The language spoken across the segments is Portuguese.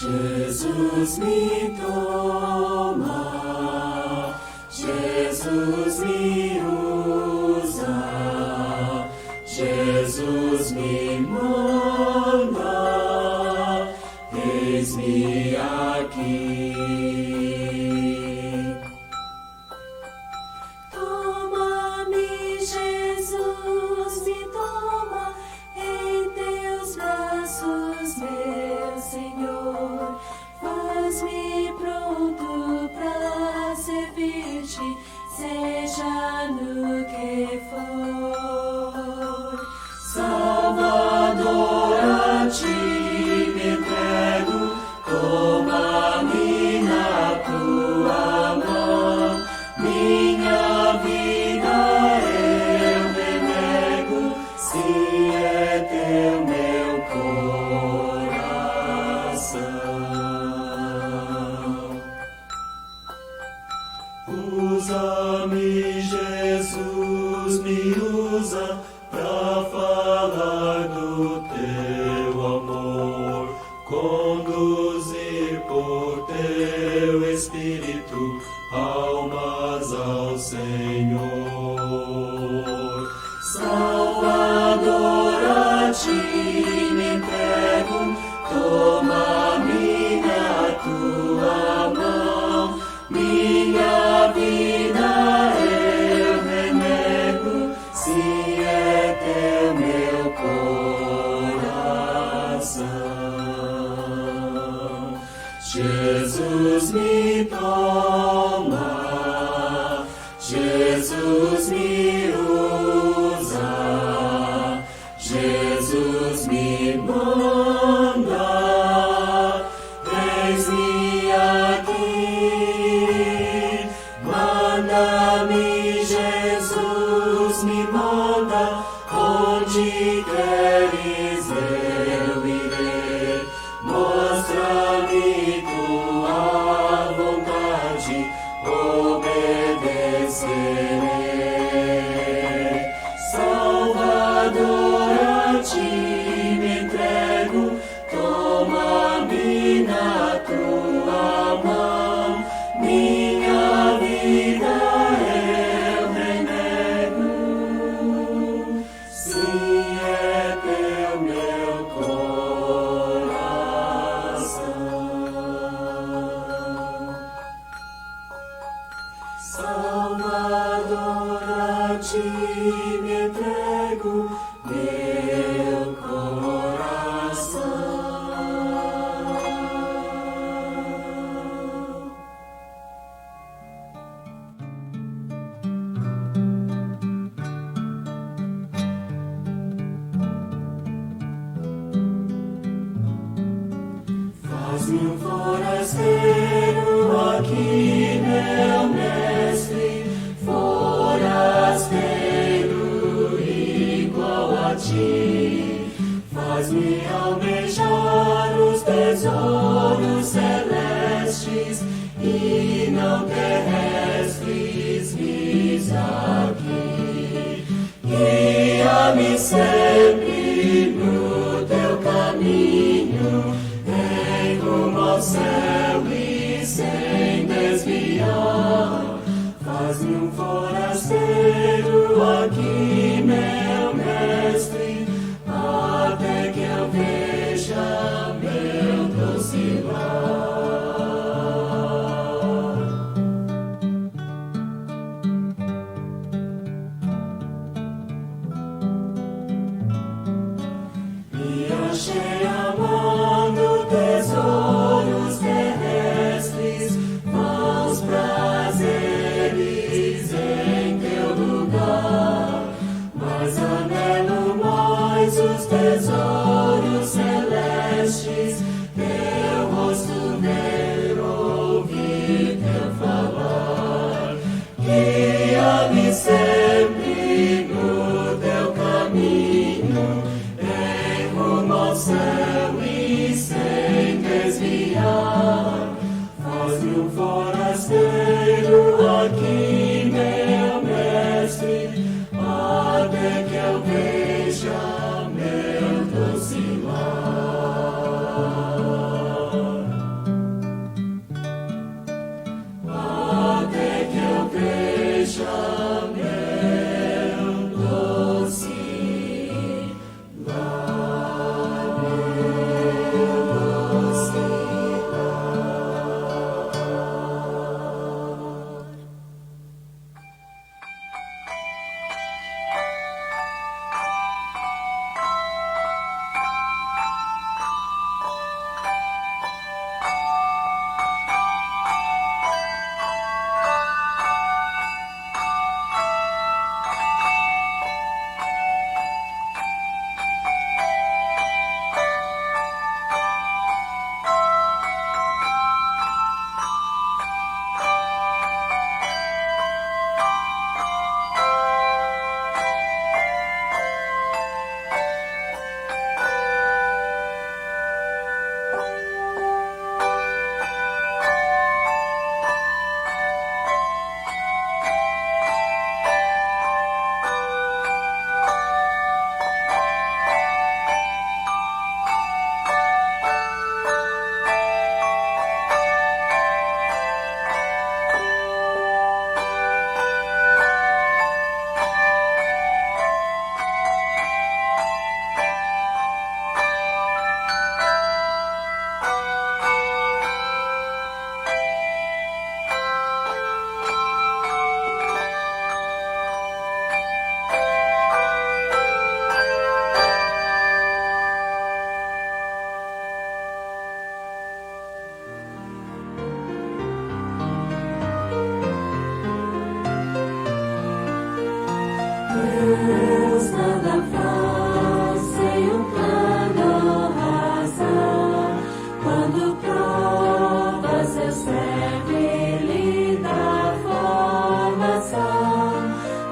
Jesus me toma, Jesus me usa, Jesus me manda, eis-me aqui. Toma-me, Jesus, me toma em teus braços, meu Senhor. Faz-me pronto pra servir-te, seja no que for. Salvador, a ti me entrego, toma-me na tua mão. Minha vida eu renego, se é teu meu coração. Usa-me, Jesus, me usa pra falar do teu amor, conduzir por teu Espírito almas ao Senhor. Salvador, a ti me entrego, toma-me na tua mão. Minha vida eu renego, se é teu meu coração. Jesus me toma, Jesus me usa, Jesus me manda, eis-me aqui. Manda-me, Jesus, me manda, onde queres eu irei. Mostra-me tua vontade, obedecerei. Salvador, a ti me entrego, toma-me na tua mão. Minha vida eu renego, se é teu meu coração. Salvador, a ti me entrego, meu coração. Faz-me um forasteiro aqui, meu mestre, forasteiro igual a ti. Faz-me almejar os tesouros celestes e não terrestres, vis aqui. Guia-me sempre no teu caminho, em rumo ao céu e sem desviar. Faz-me um forasteiro aqui, meu mestre, até que eu veja meu doce lar. Me achei amando tesouros terrestres, maus prazeres em Deus nada faz sem um plano ou razão. Quando prova seu servo, ele dá formação.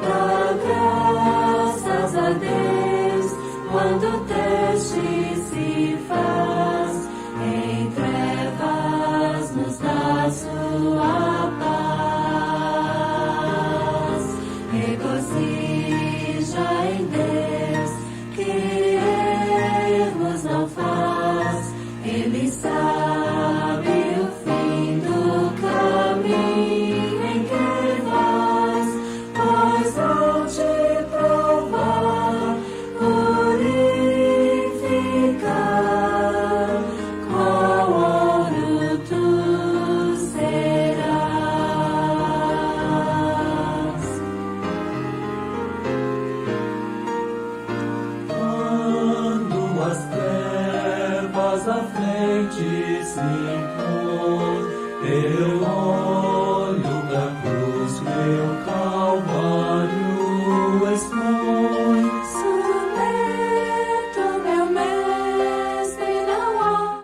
Dá graças a Deus quando o teste se faz. Em trevas nos dá sua paz. Regozija em Deus, que erros não faz. Ele sabe o fim do caminho em que vais, pois ao te provar, purificar, com ouro tu serás. Quando as trevas à frente se impõem, eu olho da cruz, meu Calvário expõe. Submeto, meu mestre, não há.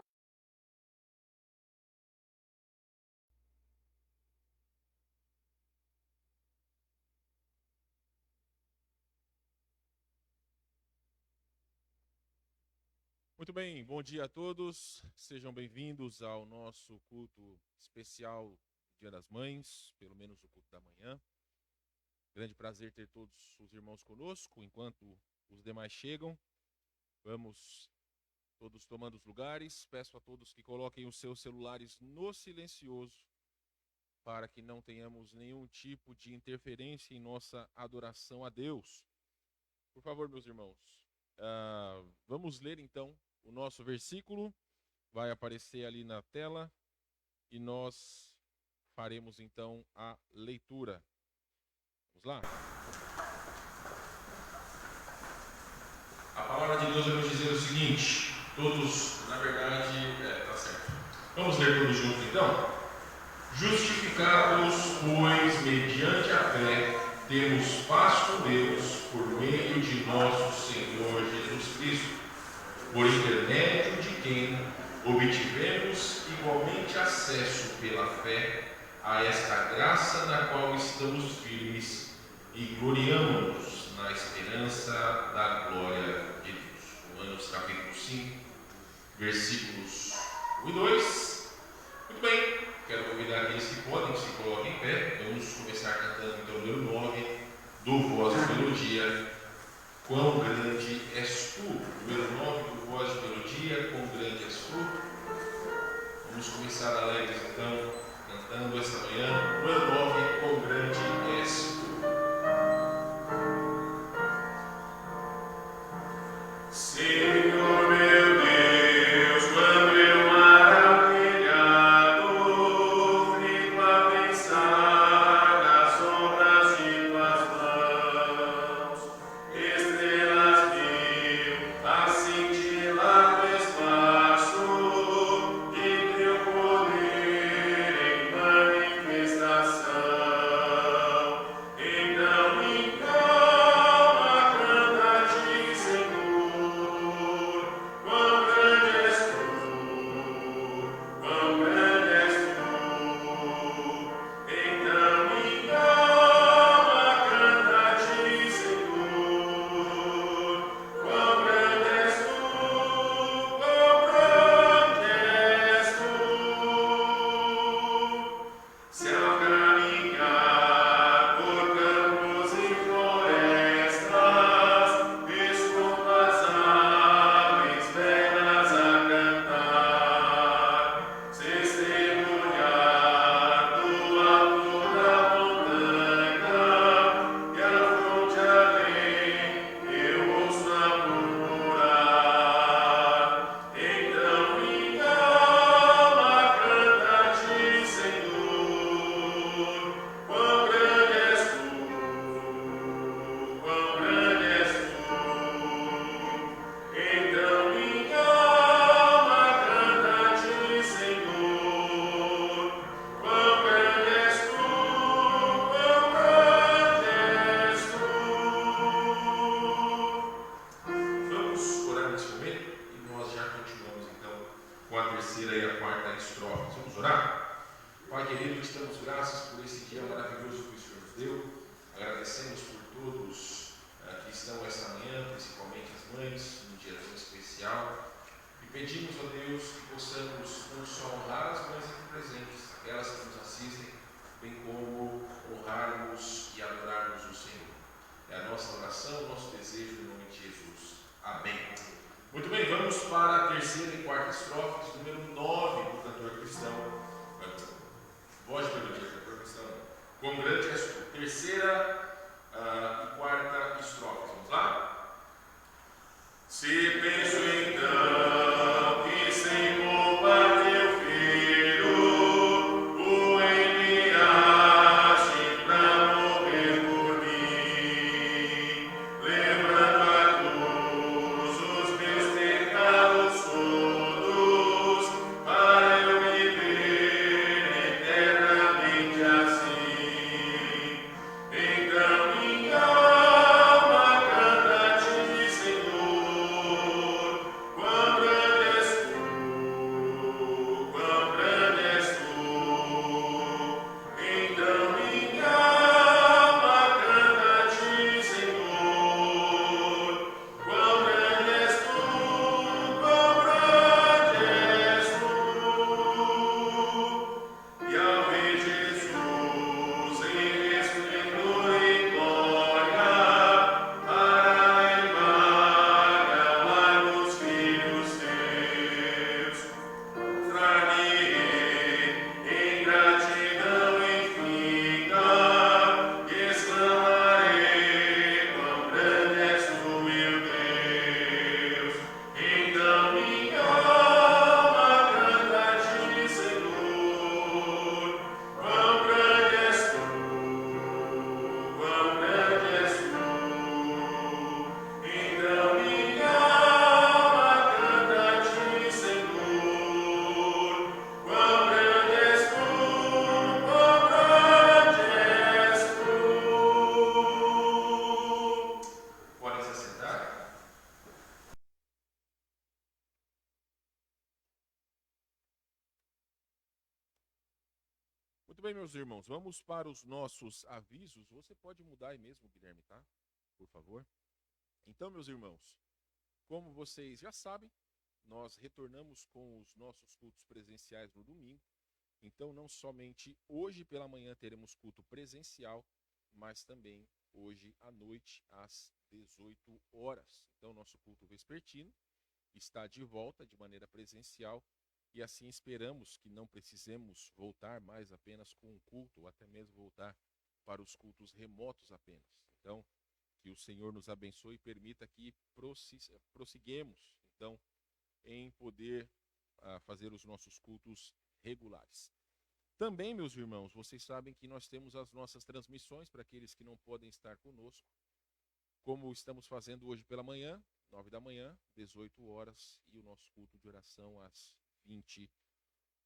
Muito bem, bom dia a todos. Sejam bem-vindos ao nosso culto especial Dia das Mães, pelo menos o culto da manhã. Grande prazer ter todos os irmãos conosco. Enquanto os demais chegam, vamos todos tomando os lugares. Peço a todos que coloquem os seus celulares no silencioso, para que não tenhamos nenhum tipo de interferência em nossa adoração a Deus. Por favor, meus irmãos, vamos ler então o nosso versículo. Vai aparecer ali na tela e nós faremos então a leitura. Vamos lá? A palavra de Deus vai nos dizer o seguinte, todos, na verdade, tá certo. Vamos ler todos juntos então? Justificados, pois, mediante a fé, temos paz com Deus por meio de nosso Senhor Jesus Cristo, por intermédio de quem obtivemos igualmente acesso pela fé a esta graça na qual estamos firmes e gloriamo-nos na esperança da glória de Deus. Romanos capítulo 5, versículos 1 e 2. Muito bem, quero convidar aqueles que podem se coloquem em pé. Vamos começar cantando então o número 9 do Voz de Melodia. Quão grande és tu? Número 9 do Voz de Melodia. Quão grande és tu? Vamos começar alegres então, cantando esta manhã. Número 9, quão grande és tu? Senhor meu Deus, quando eu maravilhado fico a pensar nas obras de tuas mãos, estrelas mil a cintilar no espaço de teu poder em manifestação. orar? Pai querido, te damos graças por esse dia maravilhoso que o Senhor nos deu. Agradecemos por todos que estão esta manhã, principalmente as mães, num dia tão especial. E pedimos a Deus que possamos não só honrar as mães aqui presentes, aquelas que nos assistem, bem como honrarmos e adorarmos o Senhor. É a nossa oração, o nosso desejo, em nome de Jesus. Amém. Muito bem, vamos para a terceira e quarta estrofes, número 9 do cantor cristão. Voz de melodia, cantor cristão. Quão grande és tu. Terceira e quarta estrofes. Vamos lá? Se penso então que sem culpa teu filho o enviaste pra morrer por mim, lembrando a cruz os meus pecados todos, para eu viver eternamente assim. Então minha alma canta a ti, Senhor, quão grande és tu, quão grande és tu. Então minha alma canta a ti, Senhor, quão grande és tu, quão grande és tu. E ao ver Jesus em esplendor e glória, para embargar os filhos teus, mostrar-lhe em gratidão infinita, e exclamarei: quão grande és tu, meu Deus. Então minha alma canta a ti, Senhor, quão grande és tu, quão grande és tu. Então minha alma canta a ti, Senhor, quão grande és tu, quão grande és tu. Podem se assentar. Muito bem, meus irmãos, vamos para os nossos avisos. Você pode mudar aí mesmo, Guilherme, tá? Por favor. Então, meus irmãos, como vocês já sabem, nós retornamos com os nossos cultos presenciais no domingo. Então, não somente hoje pela manhã teremos culto presencial, mas também hoje à noite, às 18 horas. Então, nosso culto vespertino está de volta de maneira presencial e assim esperamos que não precisemos voltar mais apenas com um culto, ou até mesmo voltar para os cultos remotos apenas. Então, que o Senhor nos abençoe e permita que prosseguemos, então, em poder fazer os nossos cultos regulares. Também, meus irmãos, vocês sabem que nós temos as nossas transmissões para aqueles que não podem estar conosco, como estamos fazendo hoje pela manhã, 9 da manhã, 18 horas, e o nosso culto de oração às 20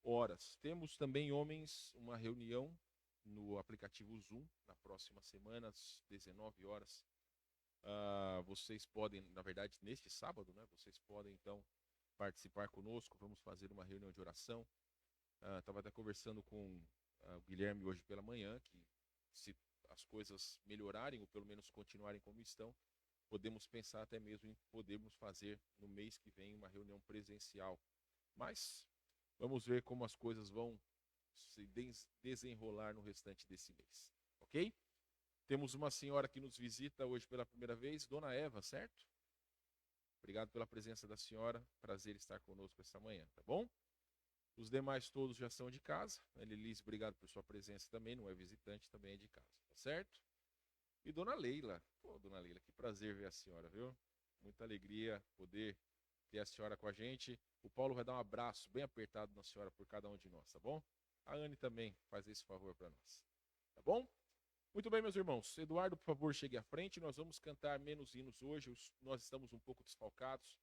horas. Temos também, homens, uma reunião no aplicativo Zoom, na próxima semana, às 19 horas. Vocês podem, na verdade, neste sábado, né? Vocês podem, então, participar conosco. Vamos fazer uma reunião de oração. Estava até conversando com o Guilherme hoje pela manhã, que se as coisas melhorarem, ou pelo menos continuarem como estão, podemos pensar até mesmo em podermos fazer no mês que vem uma reunião presencial. Mas vamos ver como as coisas vão se desenrolar no restante desse mês, ok? Temos uma senhora que nos visita hoje pela primeira vez, Dona Eva, certo? Obrigado pela presença da senhora, prazer estar conosco esta manhã, tá bom? Os demais todos já são de casa. Lilis, obrigado por sua presença também, não é visitante, também é de casa, tá certo? E Dona Leila, Dona Leila, que prazer ver a senhora, viu? Muita alegria poder ter a senhora com a gente. O Paulo vai dar um abraço bem apertado na senhora por cada um de nós, tá bom? A Anne também faz esse favor para nós, tá bom? Muito bem, meus irmãos. Eduardo, por favor, chegue à frente. Nós vamos cantar menos hinos hoje. Nós estamos um pouco desfalcados.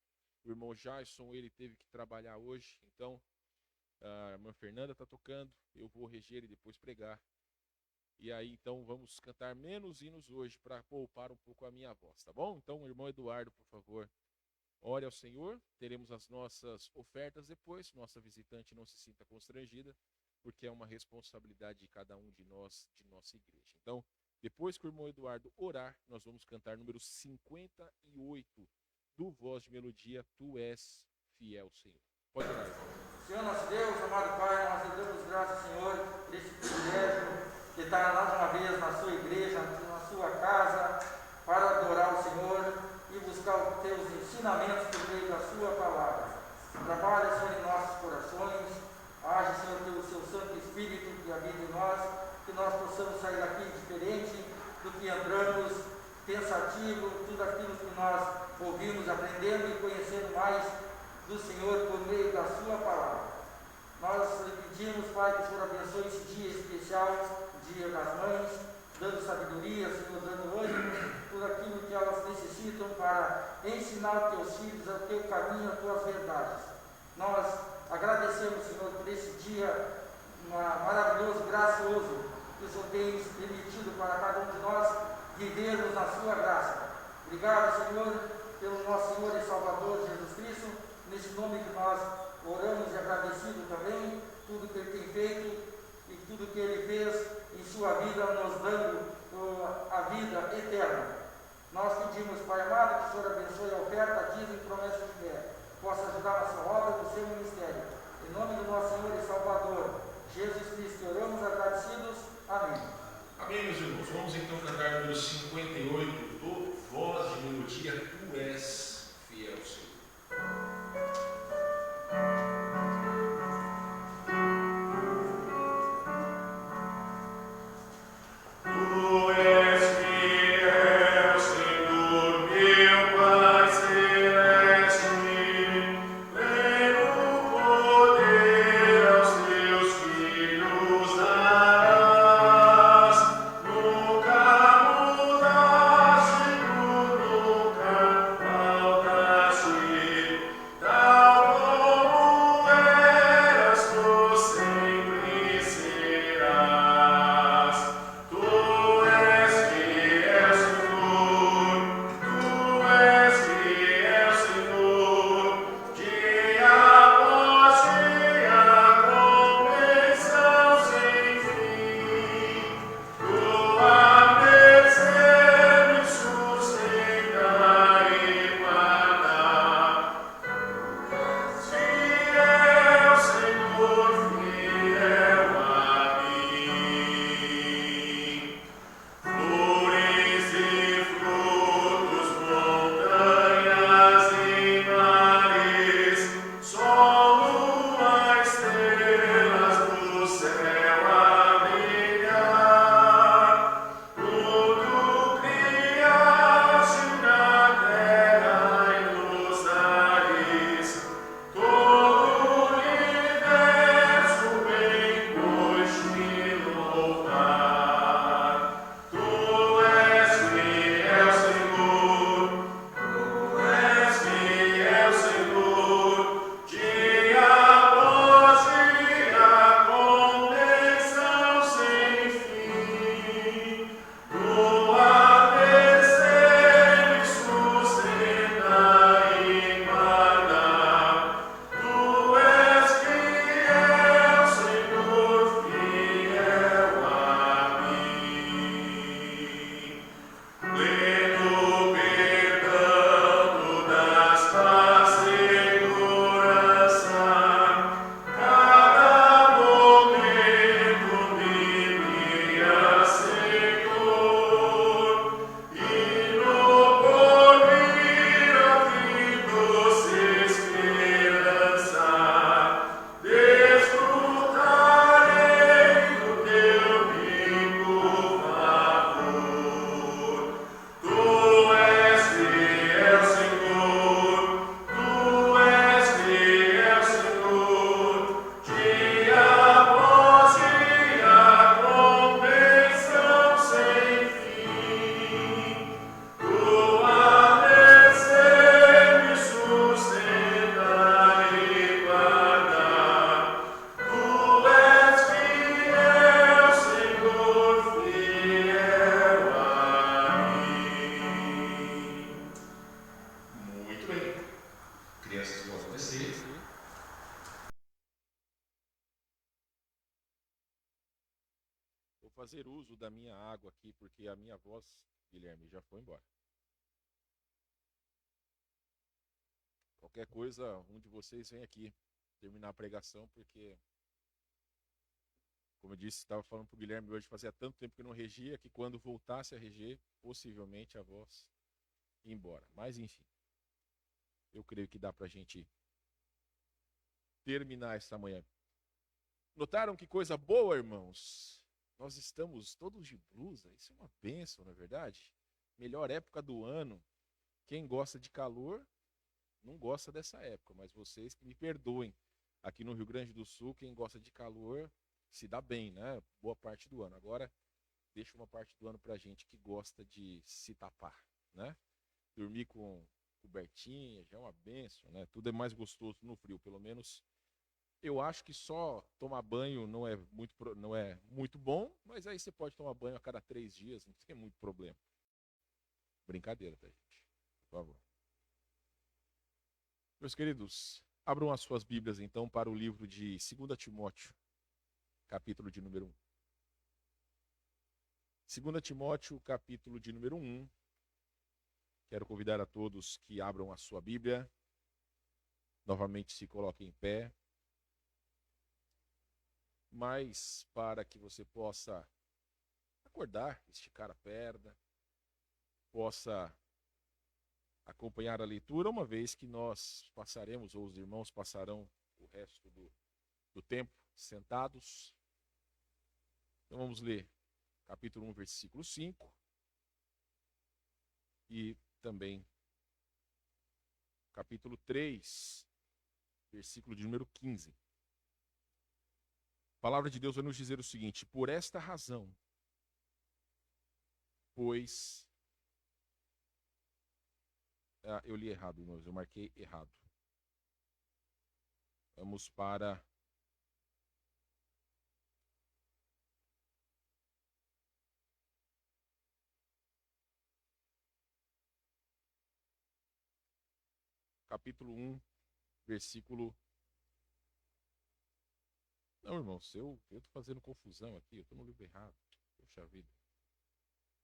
O irmão Jason, ele teve que trabalhar hoje, então a irmã Fernanda está tocando, eu vou reger e depois pregar. E aí, então, vamos cantar menos hinos hoje para poupar um pouco a minha voz, tá bom? Então, irmão Eduardo, por favor, ore ao Senhor. Teremos as nossas ofertas depois, nossa visitante não se sinta constrangida. porque é uma responsabilidade de cada um de nós, de nossa igreja. Então, depois que o irmão Eduardo orar, nós vamos cantar número 58 do Voz de Melodia, Tu És Fiel, Senhor. Pode orar, irmão. Senhor nosso Deus, amado Pai, nós te damos graças, Senhor, por esse privilégio de estar mais uma vez na sua igreja, na sua casa, para adorar o Senhor e buscar os teus ensinamentos por meio da sua palavra. Trabalha, Senhor, em nossos corações, age, Senhor, pelo seu Santo Espírito que habita em nós, que nós possamos sair daqui diferente do que entramos, pensativo, tudo aquilo que nós ouvimos, aprendendo e conhecendo mais do Senhor por meio da sua palavra. Nós lhe pedimos, Pai, que o Senhor abençoe esse dia especial, o dia das mães, dando sabedoria, Senhor, dando ânimo, tudo aquilo que elas necessitam para ensinar os teus filhos ao teu caminho, as tuas verdades. Nós agradecemos, Senhor, por esse dia maravilhoso, gracioso, que o Senhor tem permitido para cada um de nós vivermos na sua graça. Obrigado, Senhor, pelo nosso Senhor e Salvador Jesus Cristo, nesse nome que nós oramos e agradecido também, tudo que Ele tem feito e tudo que Ele fez em sua vida, nos dando a vida eterna. Nós pedimos, Pai amado, que o Senhor abençoe a oferta, dízimo e promessa de fé, possa ajudar na sua obra, no seu ministério. Em nome do nosso Senhor e Salvador, Jesus Cristo, oramos agradecidos. Amém. Amém, meus irmãos. Vamos então cantar número 58 do Voz de Melodia, Tu És Fiel, Senhor. Tu és fiel, Senhor, meu Pai celeste, pleno poder aos teus filhos darás, nunca mudarás. fazer uso da minha água aqui, porque a minha voz, Guilherme, já foi embora. Qualquer coisa, um de vocês vem aqui terminar a pregação, porque, como eu disse, estava falando para o Guilherme hoje, fazia tanto tempo que não regia, que quando voltasse a reger, possivelmente a voz ia embora. Mas, enfim, eu creio que dá para a gente terminar essa manhã. Notaram que coisa boa, irmãos? Nós estamos todos de blusa, isso é uma bênção, não é verdade? Melhor época do ano. Quem gosta de calor não gosta dessa época, mas vocês que me perdoem. Aqui no Rio Grande do Sul, quem gosta de calor se dá bem, né? Boa parte do ano. Agora, deixa uma parte do ano pra gente que gosta de se tapar, né? Dormir com cobertinha já é uma bênção, né? Tudo é mais gostoso no frio, pelo menos. Eu acho que só tomar banho não é muito bom, mas aí você pode tomar banho a cada 3 dias, não tem muito problema. Brincadeira, tá, gente? Por favor. Meus queridos, abram as suas Bíblias, então, para o livro de 2 Timóteo, capítulo de número 1. 2 Timóteo, capítulo de número 1. Quero convidar a todos que abram a sua Bíblia. Novamente se coloquem em pé. Mas para que você possa acordar, esticar a perna, possa acompanhar a leitura, uma vez que nós passaremos, ou os irmãos passarão o resto do tempo sentados. Então vamos ler capítulo 1, versículo 5 e também capítulo 3, versículo de número 15. A palavra de Deus vai nos dizer o seguinte: por esta razão, pois... eu li errado, irmãos, eu marquei errado. Vamos para... capítulo 1, versículo... Não, irmãos, eu tô fazendo confusão aqui, eu tô no livro errado. Poxa vida.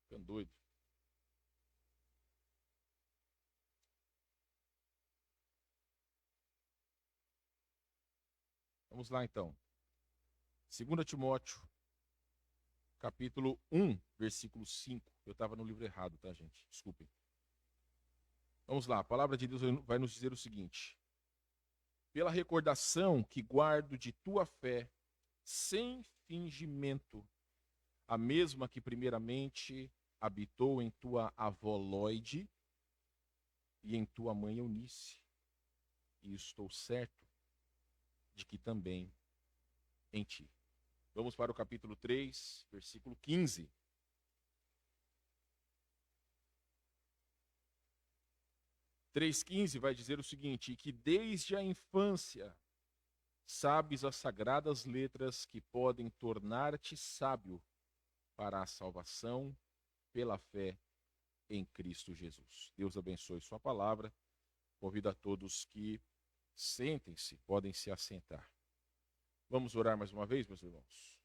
Ficando doido. Vamos lá, então. 2 Timóteo, capítulo 1, versículo 5. Eu estava no livro errado, tá, gente? Desculpem. Vamos lá, a palavra de Deus vai nos dizer o seguinte: pela recordação que guardo de tua fé, sem fingimento, a mesma que primeiramente habitou em tua avó Lóide e em tua mãe Eunice, e estou certo de que também em ti. Vamos para o capítulo 3, versículo 15. O 3,15 vai dizer o seguinte: e que desde a infância sabes as sagradas letras que podem tornar-te sábio para a salvação pela fé em Cristo Jesus. Deus abençoe sua palavra. Convido a todos que sentem-se, podem se assentar. Vamos orar mais uma vez, meus irmãos?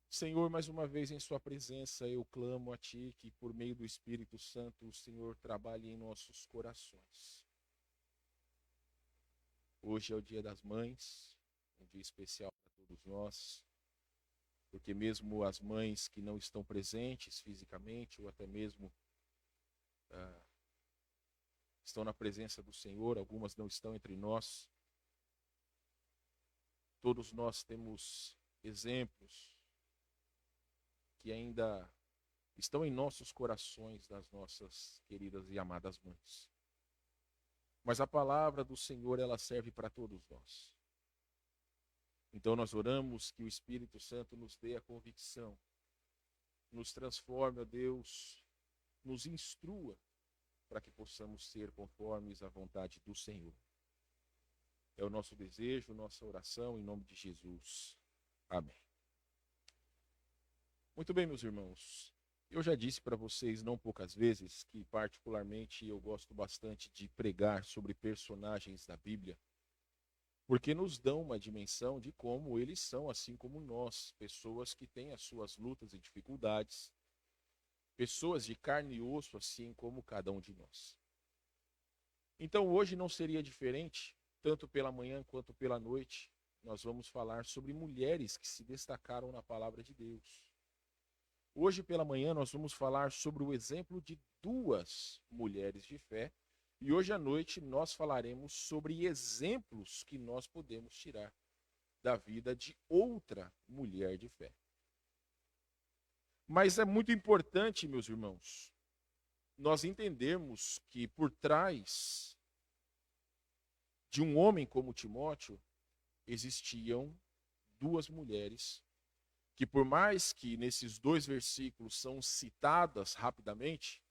Senhor, mais uma vez em sua presença eu clamo a Ti que por meio do Espírito Santo o Senhor trabalhe em nossos corações. Hoje é o Dia das Mães, um dia especial para todos nós, porque mesmo as mães que não estão presentes fisicamente ou até mesmo estão na presença do Senhor, algumas não estão entre nós. Todos nós temos exemplos que ainda estão em nossos corações das nossas queridas e amadas mães. Mas a palavra do Senhor, ela serve para todos nós. Então nós oramos que o Espírito Santo nos dê a convicção, nos transforme, ó Deus, nos instrua para que possamos ser conformes à vontade do Senhor. É o nosso desejo, nossa oração, em nome de Jesus. Amém. Muito bem, meus irmãos. Eu já disse para vocês não poucas vezes que particularmente eu gosto bastante de pregar sobre personagens da Bíblia. porque nos dão uma dimensão de como eles são, assim como nós, pessoas que têm as suas lutas e dificuldades, pessoas de carne e osso, assim como cada um de nós. Então hoje não seria diferente, tanto pela manhã quanto pela noite, nós vamos falar sobre mulheres que se destacaram na palavra de Deus. Hoje pela manhã nós vamos falar sobre o exemplo de duas mulheres de fé, e hoje à noite nós falaremos sobre exemplos que nós podemos tirar da vida de outra mulher de fé. Mas é muito importante, meus irmãos, nós entendermos que por trás de um homem como Timóteo existiam duas mulheres que, por mais que nesses 2 versículos são citadas rapidamente,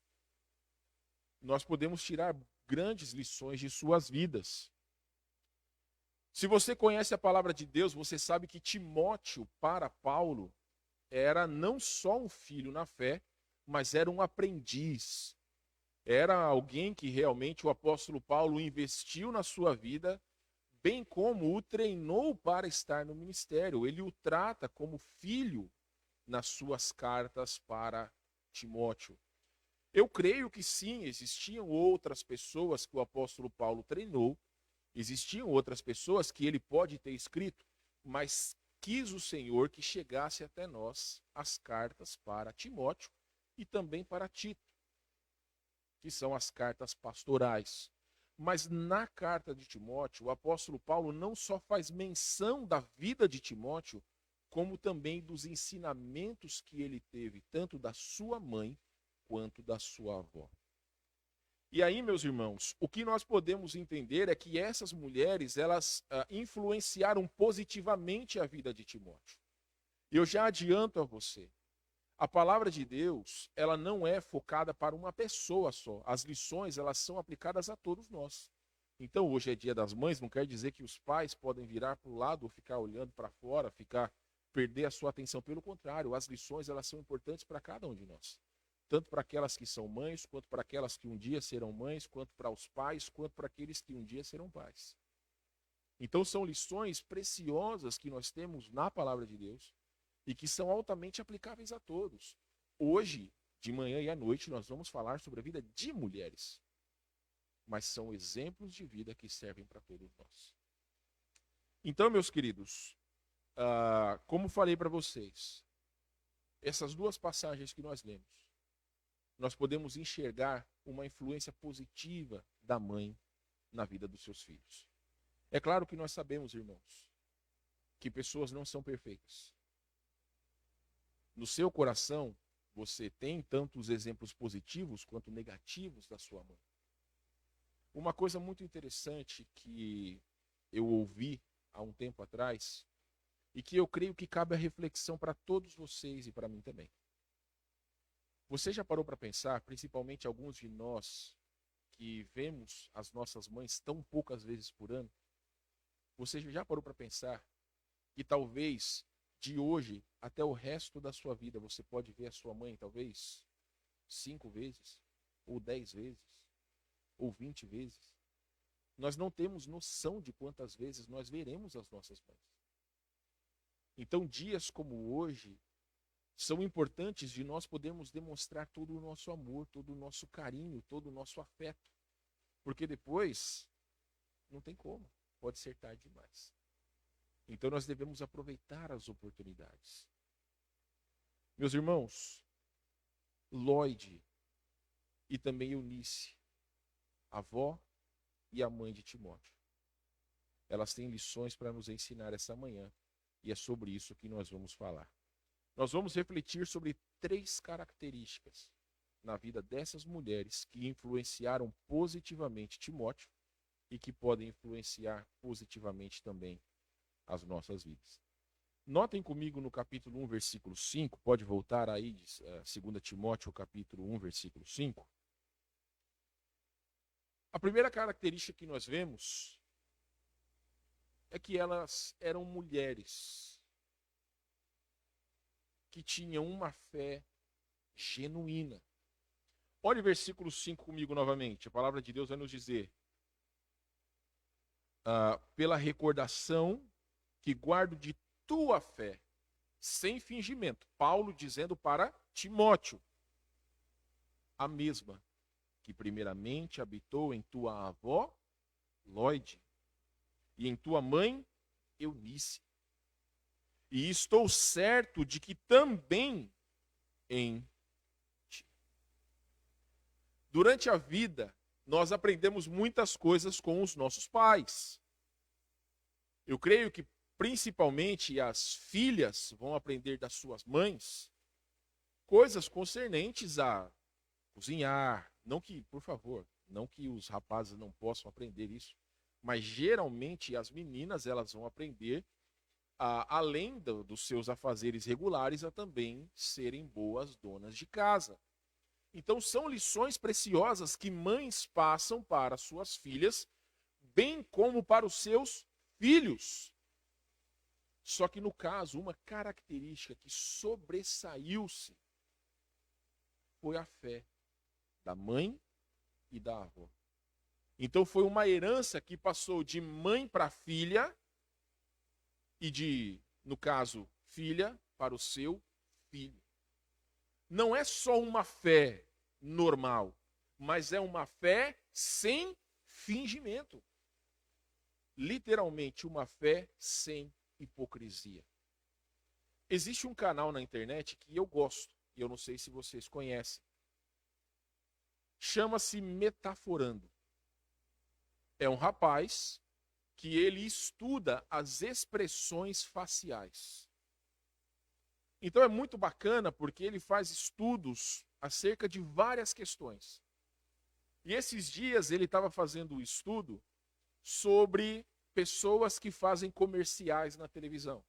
nós podemos tirar grandes lições de suas vidas. Se você conhece a palavra de Deus, você sabe que Timóteo, para Paulo, era não só um filho na fé, mas era um aprendiz. Era alguém que realmente o apóstolo Paulo investiu na sua vida, bem como o treinou para estar no ministério. Ele o trata como filho nas suas cartas para Timóteo. Eu creio que sim, existiam outras pessoas que o apóstolo Paulo treinou, existiam outras pessoas que ele pode ter escrito, mas quis o Senhor que chegasse até nós as cartas para Timóteo e também para Tito, que são as cartas pastorais. Mas na carta de Timóteo, o apóstolo Paulo não só faz menção da vida de Timóteo, como também dos ensinamentos que ele teve, tanto da sua mãe quanto da sua avó. E aí, meus irmãos, o que nós podemos entender é que essas mulheres, elas influenciaram positivamente a vida de Timóteo. Eu já adianto a você, a palavra de Deus, ela não é focada para uma pessoa só. As lições, elas são aplicadas a todos nós. Então, hoje é dia das mães, não quer dizer que os pais podem virar para o lado ou ficar olhando para fora, perder a sua atenção. Pelo contrário, as lições, elas são importantes para cada um de nós. Tanto para aquelas que são mães, quanto para aquelas que um dia serão mães, quanto para os pais, quanto para aqueles que um dia serão pais. Então, são lições preciosas que nós temos na palavra de Deus, e que são altamente aplicáveis a todos. Hoje, de manhã e à noite, nós vamos falar sobre a vida de mulheres. Mas são exemplos de vida que servem para todos nós. Então, meus queridos, como falei para vocês, essas duas passagens que nós lemos, nós podemos enxergar uma influência positiva da mãe na vida dos seus filhos. É claro que nós sabemos, irmãos, que pessoas não são perfeitas. No seu coração, você tem tanto os exemplos positivos quanto negativos da sua mãe. Uma coisa muito interessante que eu ouvi há um tempo atrás, e que eu creio que cabe a reflexão para todos vocês e para mim também. Você já parou para pensar, principalmente alguns de nós que vemos as nossas mães tão poucas vezes por ano, você já parou para pensar que talvez de hoje até o resto da sua vida você pode ver a sua mãe talvez 5 vezes, ou 10 vezes, ou 20 vezes? Nós não temos noção de quantas vezes nós veremos as nossas mães. Então, dias como hoje são importantes de nós podermos demonstrar todo o nosso amor, todo o nosso carinho, todo o nosso afeto. Porque depois, não tem como, pode ser tarde demais. Então nós devemos aproveitar as oportunidades. Meus irmãos, Lloyd e também Eunice, a avó e a mãe de Timóteo, elas têm lições para nos ensinar essa manhã, e é sobre isso que nós vamos falar. Nós vamos refletir sobre 3 características na vida dessas mulheres que influenciaram positivamente Timóteo e que podem influenciar positivamente também as nossas vidas. Notem comigo no capítulo 1, versículo 5, pode voltar aí, 2 Timóteo, capítulo 1, versículo 5. A primeira característica que nós vemos é que elas eram mulheres que tinham uma fé genuína. Olhe o versículo 5 comigo novamente. A palavra de Deus vai nos dizer: pela recordação que guardo de tua fé, sem fingimento. Paulo dizendo para Timóteo, a mesma que primeiramente habitou em tua avó, Lóide, e em tua mãe, Eunice. E estou certo de que também em ti. Durante a vida, nós aprendemos muitas coisas com os nossos pais. Eu creio que principalmente as filhas vão aprender das suas mães coisas concernentes a cozinhar. Não que, por favor, não que os rapazes não possam aprender isso, mas geralmente as meninas elas vão aprender, além dos seus afazeres regulares, a também serem boas donas de casa. Então são lições preciosas que mães passam para suas filhas, bem como para os seus filhos. Só que no caso, uma característica que sobressaiu-se foi a fé da mãe e da avó. Então foi uma herança que passou de mãe para filha e de, no caso, filha para o seu filho. Não é só uma fé normal, mas é uma fé sem fingimento. Literalmente uma fé sem hipocrisia. Existe um canal na internet que eu gosto, e eu não sei se vocês conhecem. Chama-se Metaforando. É um rapaz que ele estuda as expressões faciais. Então é muito bacana porque ele faz estudos acerca de várias questões. E esses dias ele estava fazendo um estudo sobre pessoas que fazem comerciais na televisão.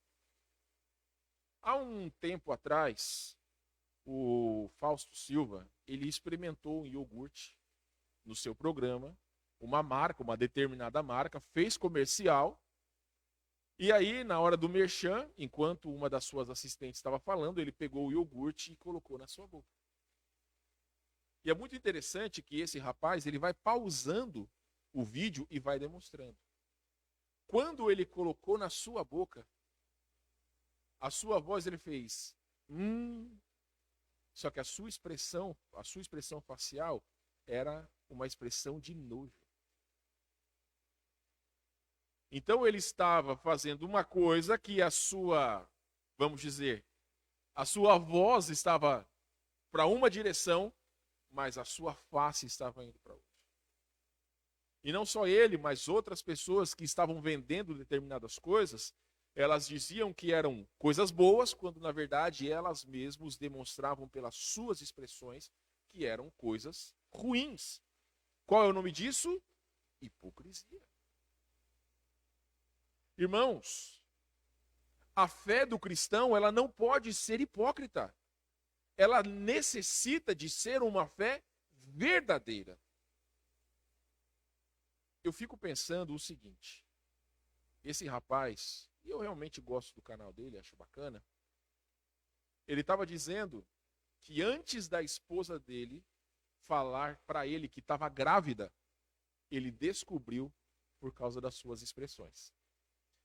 Há um tempo atrás, o Fausto Silva, ele experimentou um iogurte no seu programa, uma marca, uma determinada marca, fez comercial, e aí, na hora do merchan, enquanto uma das suas assistentes estava falando, ele pegou o iogurte e colocou na sua boca. E é muito interessante que esse rapaz, ele vai pausando o vídeo e vai demonstrando. Quando ele colocou na sua boca, a sua voz ele fez, só que a sua expressão facial era uma expressão de nojo. Então ele estava fazendo uma coisa que a sua, vamos dizer, a sua voz estava para uma direção, mas a sua face estava indo para outra. E não só ele, mas outras pessoas que estavam vendendo determinadas coisas, elas diziam que eram coisas boas, quando na verdade elas mesmas demonstravam pelas suas expressões que eram coisas ruins. Qual é o nome disso? Hipocrisia. Irmãos, a fé do cristão, ela não pode ser hipócrita. Ela necessita de ser uma fé verdadeira. Eu fico pensando o seguinte, esse rapaz, e eu realmente gosto do canal dele, acho bacana, ele estava dizendo que antes da esposa dele falar para ele que estava grávida, ele descobriu por causa das suas expressões.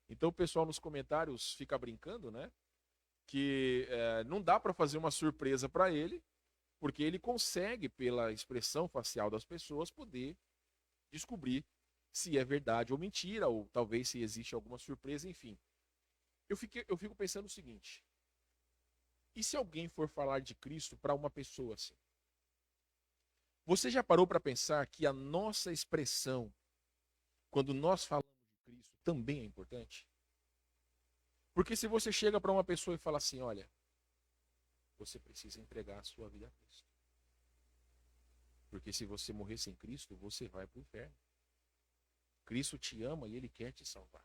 Então o pessoal nos comentários fica brincando, né? Que não dá para fazer uma surpresa para ele, porque ele consegue, pela expressão facial das pessoas, poder descobrir se é verdade ou mentira, ou talvez se existe alguma surpresa, enfim. Eu fico pensando o seguinte, e se alguém for falar de Cristo para uma pessoa assim? Você já parou para pensar que a nossa expressão, quando nós falamos de Cristo, também é importante? Porque se você chega para uma pessoa e fala assim, olha, você precisa entregar a sua vida a Cristo. Porque se você morrer sem Cristo, você vai para o inferno. Cristo te ama e Ele quer te salvar.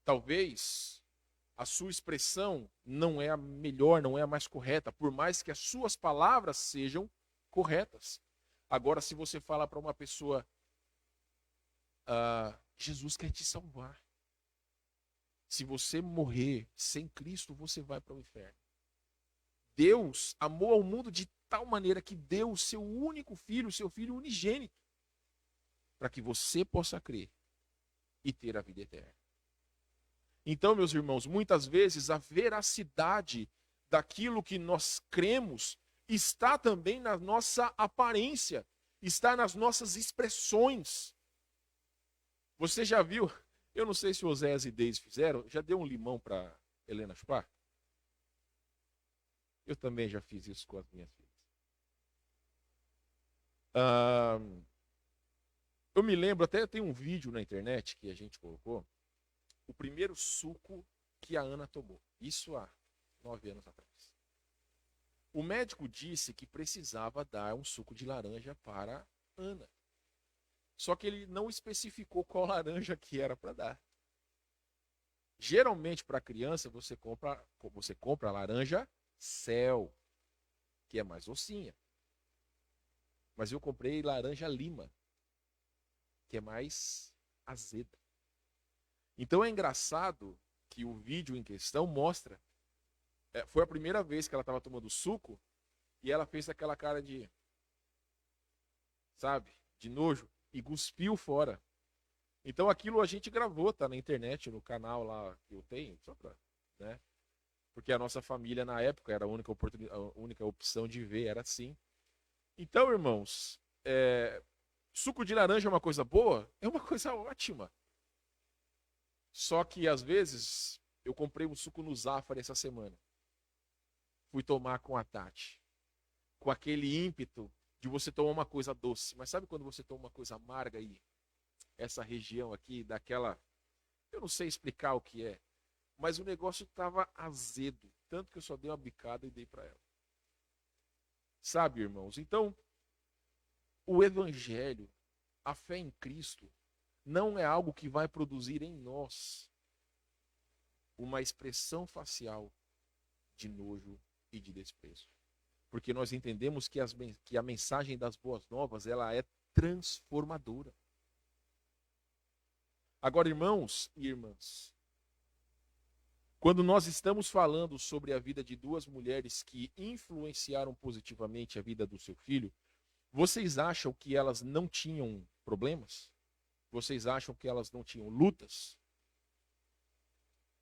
Talvez a sua expressão não é a melhor, não é a mais correta, por mais que as suas palavras sejam corretas. Agora, se você fala para uma pessoa, Jesus quer te salvar. Se você morrer sem Cristo, você vai para o inferno. Deus amou ao mundo de tal maneira que deu o seu único filho, o seu filho unigênito. para que você possa crer e ter a vida eterna. Então, meus irmãos, muitas vezes a veracidade daquilo que nós cremos está também na nossa aparência, está nas nossas expressões. Você já viu, eu não sei se o Oséias e Deise fizeram, já deu um limão para Helena chupar? Eu também já fiz isso com as minhas filhas. Eu me lembro, até tem um vídeo na internet que a gente colocou, o primeiro suco que a Ana tomou. Isso há 9 anos atrás. O médico disse que precisava dar um suco de laranja para Ana. Só que ele não especificou qual laranja que era para dar. Geralmente, para criança, você compra a laranja Céu, que é mais docinha. Mas eu comprei laranja Lima, que é mais azeda. Então é engraçado que o vídeo em questão mostra, foi a primeira vez que ela estava tomando suco e ela fez aquela cara de, sabe, de nojo e cuspiu fora. Então aquilo a gente gravou, tá na internet, no canal lá que eu tenho, só pra, né? Porque a nossa família na época era a única opção de ver, era assim. Então, irmãos, suco de laranja é uma coisa boa? É uma coisa ótima. Só que, às vezes, eu comprei um suco no Zafari essa semana. Fui tomar com a Tati. Com aquele ímpeto de você tomar uma coisa doce. Mas sabe quando você toma uma coisa amarga aí? Essa região aqui, daquela... Eu não sei explicar o que é. Mas o negócio estava azedo. Tanto que eu só dei uma bicada e dei para ela. Sabe, irmãos? Então, o Evangelho, a fé em Cristo, não é algo que vai produzir em nós uma expressão facial de nojo e de desprezo. Porque nós entendemos que a mensagem das boas novas, ela é transformadora. Agora, irmãos e irmãs, quando nós estamos falando sobre a vida de duas mulheres que influenciaram positivamente a vida do seu filho, vocês acham que elas não tinham problemas? Vocês acham que elas não tinham lutas?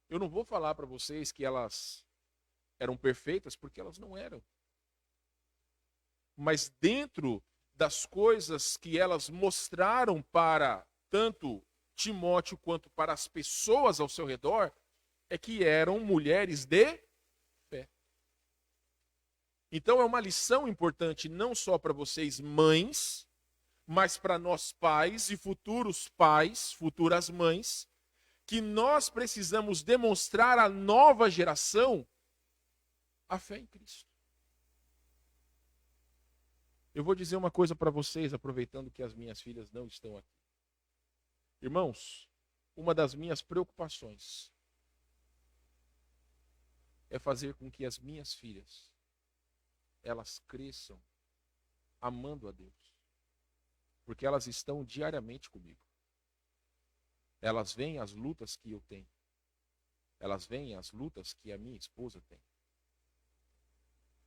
Eu não vou falar para vocês que elas eram perfeitas, porque elas não eram. Mas dentro das coisas que elas mostraram para tanto Timóteo quanto para as pessoas ao seu redor, é que eram mulheres de fé. Então é uma lição importante não só para vocês mães, mas para nós pais e futuros pais, futuras mães, que nós precisamos demonstrar à nova geração a fé em Cristo. Eu vou dizer uma coisa para vocês, aproveitando que as minhas filhas não estão aqui. Irmãos, uma das minhas preocupações é fazer com que as minhas filhas, elas cresçam amando a Deus. Porque elas estão diariamente comigo. Elas veem as lutas que eu tenho. Elas veem as lutas que a minha esposa tem.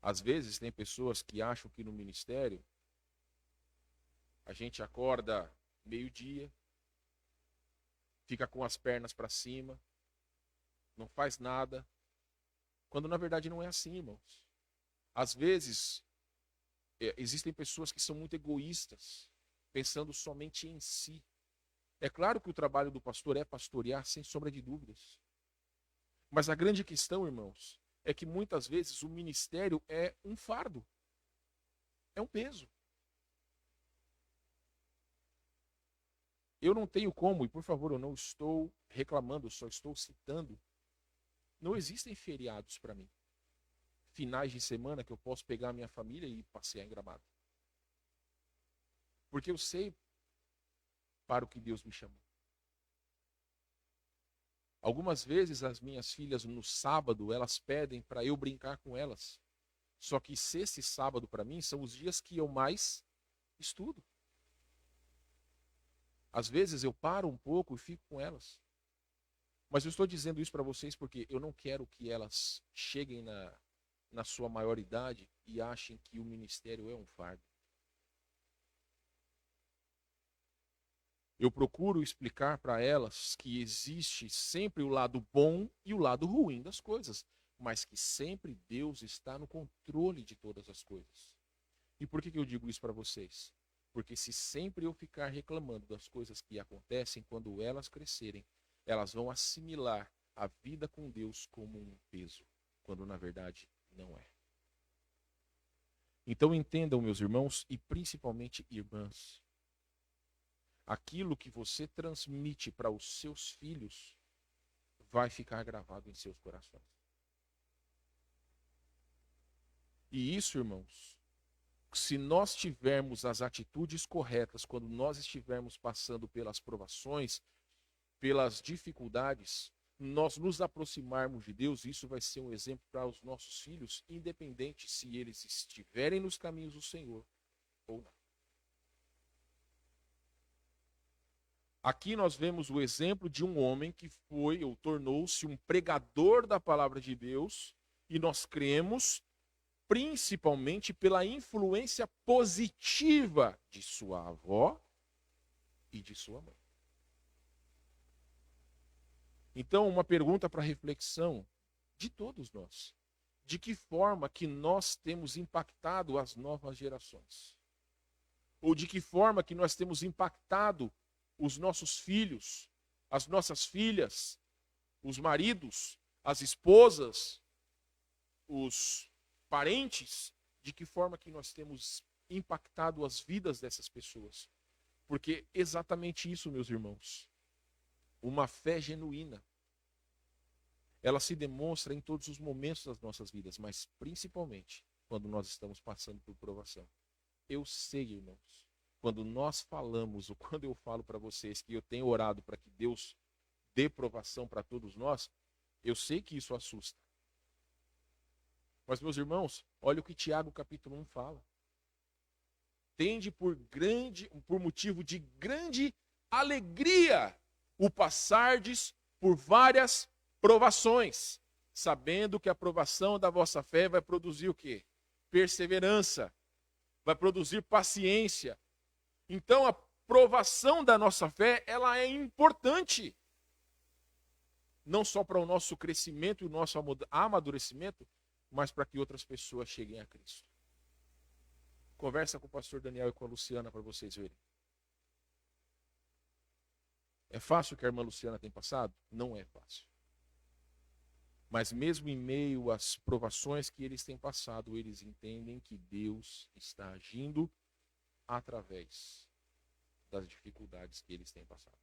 Às vezes tem pessoas que acham que no ministério a gente acorda meio-dia, fica com as pernas para cima, não faz nada, quando na verdade não é assim, irmãos. Às vezes existem pessoas que são muito egoístas, pensando somente em si. É claro que o trabalho do pastor é pastorear, sem sombra de dúvidas. Mas a grande questão, irmãos, é que muitas vezes o ministério é um fardo. É um peso. Eu não tenho como, e por favor, eu não estou reclamando, eu só estou citando. Não existem feriados para mim. Finais de semana que eu posso pegar a minha família e passear em Gramado. Porque eu sei para o que Deus me chamou. Algumas vezes as minhas filhas no sábado, elas pedem para eu brincar com elas. Só que sexta e sábado para mim são os dias que eu mais estudo. Às vezes eu paro um pouco e fico com elas. Mas eu estou dizendo isso para vocês porque eu não quero que elas cheguem na sua maioridade e achem que o ministério é um fardo. Eu procuro explicar para elas que existe sempre o lado bom e o lado ruim das coisas, mas que sempre Deus está no controle de todas as coisas. E por que eu digo isso para vocês? Porque se sempre eu ficar reclamando das coisas que acontecem, quando elas crescerem, elas vão assimilar a vida com Deus como um peso, quando na verdade não é. Então entendam, meus irmãos, e principalmente irmãs, aquilo que você transmite para os seus filhos vai ficar gravado em seus corações. E isso, irmãos, se nós tivermos as atitudes corretas quando nós estivermos passando pelas provações, pelas dificuldades, nós nos aproximarmos de Deus, isso vai ser um exemplo para os nossos filhos, independente se eles estiverem nos caminhos do Senhor ou não. Aqui nós vemos o exemplo de um homem que foi ou tornou-se um pregador da palavra de Deus, e nós cremos principalmente pela influência positiva de sua avó e de sua mãe. Então, uma pergunta para reflexão de todos nós: de que forma que nós temos impactado as novas gerações? Ou de que forma que nós temos impactado os nossos filhos, as nossas filhas, os maridos, as esposas, os parentes? De que forma que nós temos impactado as vidas dessas pessoas? Porque exatamente isso, meus irmãos, uma fé genuína, ela se demonstra em todos os momentos das nossas vidas, mas principalmente quando nós estamos passando por provação. Eu sei, irmãos, quando nós falamos, ou quando eu falo para vocês que eu tenho orado para que Deus dê provação para todos nós, eu sei que isso assusta. Mas, meus irmãos, olha o que Tiago capítulo 1 fala. Tende por motivo de grande alegria o passardes por várias provações, sabendo que a provação da vossa fé vai produzir o quê? Perseverança, vai produzir paciência. Então a provação da nossa fé, ela é importante, não só para o nosso crescimento e o nosso amadurecimento, mas para que outras pessoas cheguem a Cristo. Conversa com o pastor Daniel e com a Luciana para vocês verem. É fácil o que a irmã Luciana tem passado? Não é fácil. Mas mesmo em meio às provações que eles têm passado, eles entendem que Deus está agindo através das dificuldades que eles têm passado.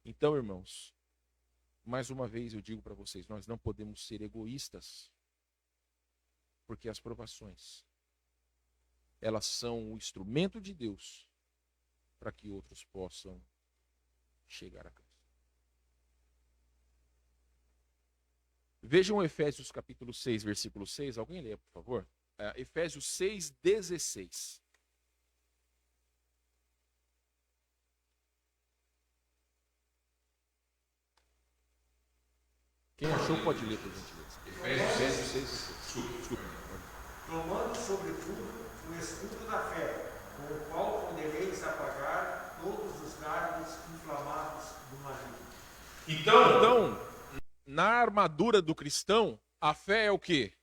Então, irmãos, mais uma vez eu digo para vocês, nós não podemos ser egoístas, porque as provações, elas são o instrumento de Deus para que outros possam chegar a Cristo. Vejam Efésios capítulo 6, versículo 6. Alguém lê, por favor? Efésios 6, 16. Quem achou pode ler, por gentileza. Efésios 6, 16. Desculpa. Tomando sobretudo o escudo da fé, com o qual podereis apagar todos os dardos inflamados do maligno. Então, Na armadura do cristão, a fé é o quê?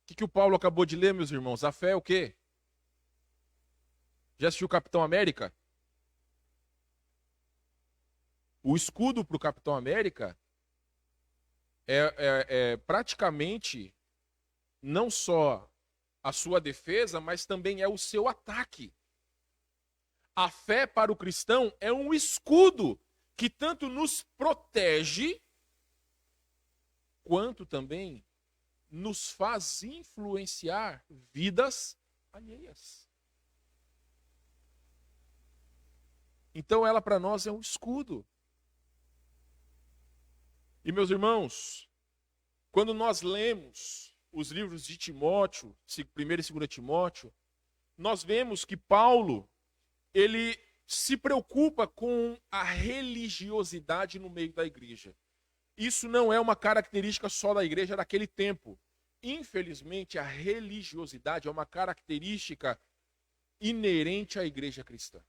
O que o Paulo acabou de ler, meus irmãos? A fé é o quê? Já assistiu o Capitão América? O escudo para o Capitão América é praticamente não só a sua defesa, mas também é o seu ataque. A fé para o cristão é um escudo que tanto nos protege, quanto também nos faz influenciar vidas alheias. Então ela para nós é um escudo. E meus irmãos, quando nós lemos os livros de Timóteo, 1 e 2 Timóteo, nós vemos que Paulo, ele se preocupa com a religiosidade no meio da igreja. Isso não é uma característica só da igreja daquele tempo. Infelizmente, a religiosidade é uma característica inerente à igreja cristã.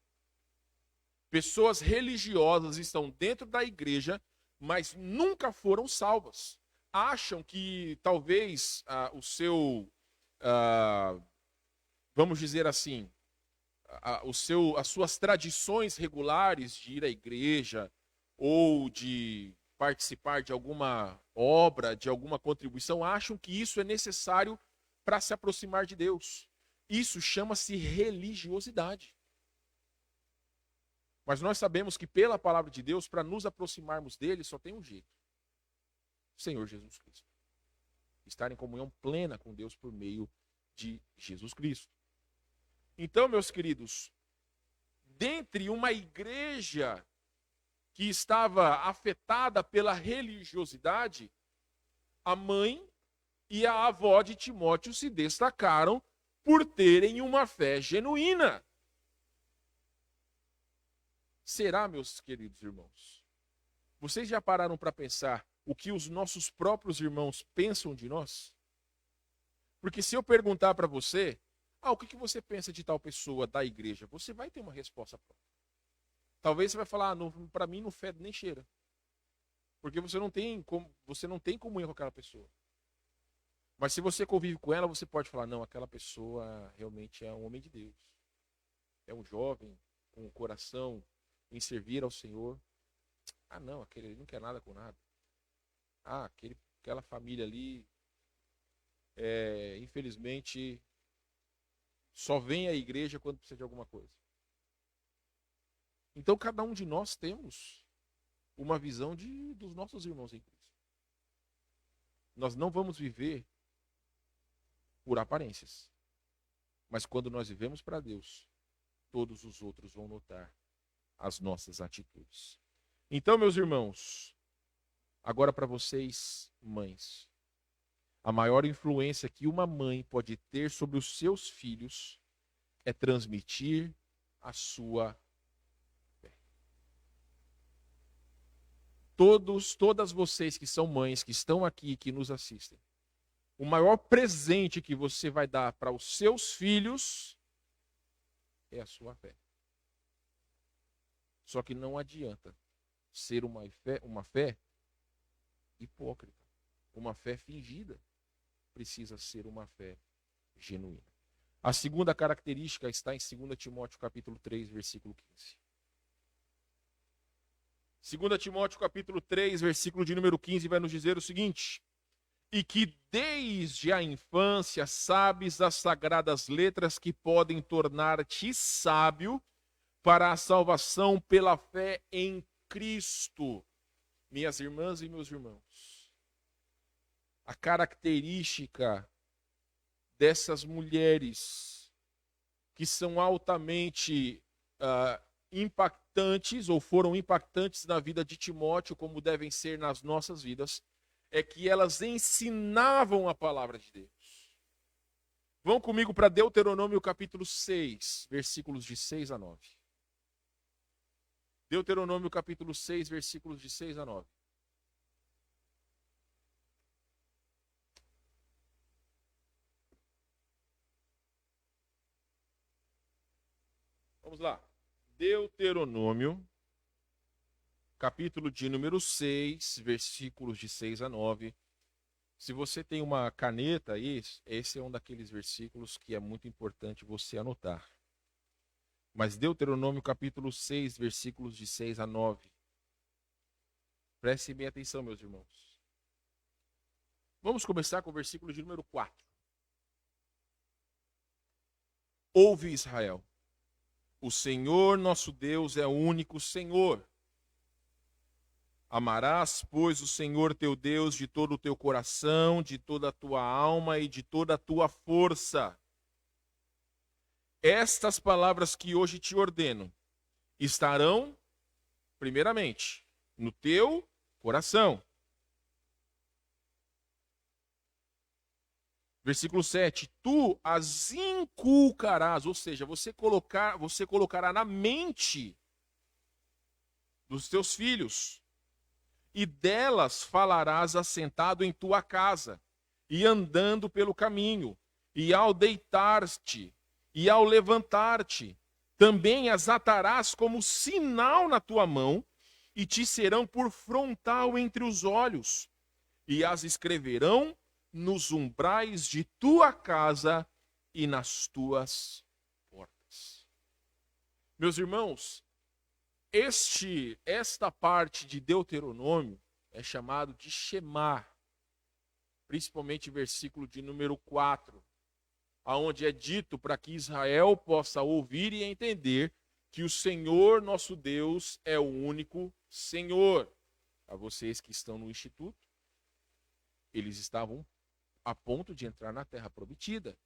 Pessoas religiosas estão dentro da igreja, mas nunca foram salvas. Acham que talvez o seu, vamos dizer assim, as suas tradições regulares de ir à igreja ou de participar de alguma obra, de alguma contribuição, acham que isso é necessário para se aproximar de Deus. Isso chama-se religiosidade. Mas nós sabemos que pela palavra de Deus, para nos aproximarmos dele, só tem um jeito. O Senhor Jesus Cristo. Estar em comunhão plena com Deus por meio de Jesus Cristo. Então, meus queridos, dentre uma igreja que estava afetada pela religiosidade, a mãe e a avó de Timóteo se destacaram por terem uma fé genuína. Será, meus queridos irmãos? Vocês já pararam para pensar o que os nossos próprios irmãos pensam de nós? Porque se eu perguntar para você, o que você pensa de tal pessoa da igreja? Você vai ter uma resposta própria. Talvez você vai falar, para mim não fede nem cheira. Porque você não tem comunhão com aquela pessoa. Mas se você convive com ela, você pode falar, não, aquela pessoa realmente é um homem de Deus. É um jovem com o coração em servir ao Senhor. Não, aquele ali não quer nada com nada. Aquela família ali, infelizmente, só vem à igreja quando precisa de alguma coisa. Então, cada um de nós temos uma visão dos nossos irmãos em Cristo. Nós não vamos viver por aparências. Mas quando nós vivemos para Deus, todos os outros vão notar as nossas atitudes. Então, meus irmãos, agora para vocês, mães, a maior influência que uma mãe pode ter sobre os seus filhos é transmitir a sua fé. Todas vocês que são mães, que estão aqui, que nos assistem, o maior presente que você vai dar para os seus filhos é a sua fé. Só que não adianta ser uma fé hipócrita, uma fé fingida. Precisa ser uma fé genuína. A segunda característica está em 2 Timóteo capítulo 3, versículo 15. 2 Timóteo capítulo 3, versículo de número 15 vai nos dizer o seguinte: e que desde a infância sabes as sagradas letras que podem tornar-te sábio para a salvação pela fé em Cristo. Minhas irmãs e meus irmãos, a característica dessas mulheres que são altamente impactantes ou foram impactantes na vida de Timóteo, como devem ser nas nossas vidas, é que elas ensinavam a palavra de Deus. Vão comigo para Deuteronômio capítulo 6, versículos de 6 a 9. Deuteronômio capítulo 6, versículos de 6 a 9. Vamos lá. Deuteronômio, capítulo de número 6, versículos de 6 a 9. Se você tem uma caneta aí, esse é um daqueles versículos que é muito importante você anotar. Mas Deuteronômio, capítulo 6, versículos de 6 a 9. Prestem bem atenção, meus irmãos. Vamos começar com o versículo de número 4. Ouve, Israel. O Senhor nosso Deus é o único Senhor. Amarás, pois, o Senhor teu Deus de todo o teu coração, de toda a tua alma e de toda a tua força. Estas palavras que hoje te ordeno estarão, primeiramente, no teu coração. Versículo 7, tu as inculcarás, ou seja, você colocará na mente dos teus filhos, e delas falarás assentado em tua casa, e andando pelo caminho, e ao deitar-te, e ao levantar-te, também as atarás como sinal na tua mão, e te serão por frontal entre os olhos, e as escreverão nos umbrais de tua casa e nas tuas portas. Meus irmãos, esta parte de Deuteronômio é chamado de Shema, principalmente versículo de número 4, aonde é dito para que Israel possa ouvir e entender que o Senhor nosso Deus é o único Senhor. A vocês que estão no instituto, eles estavam a ponto de entrar na terra prometida.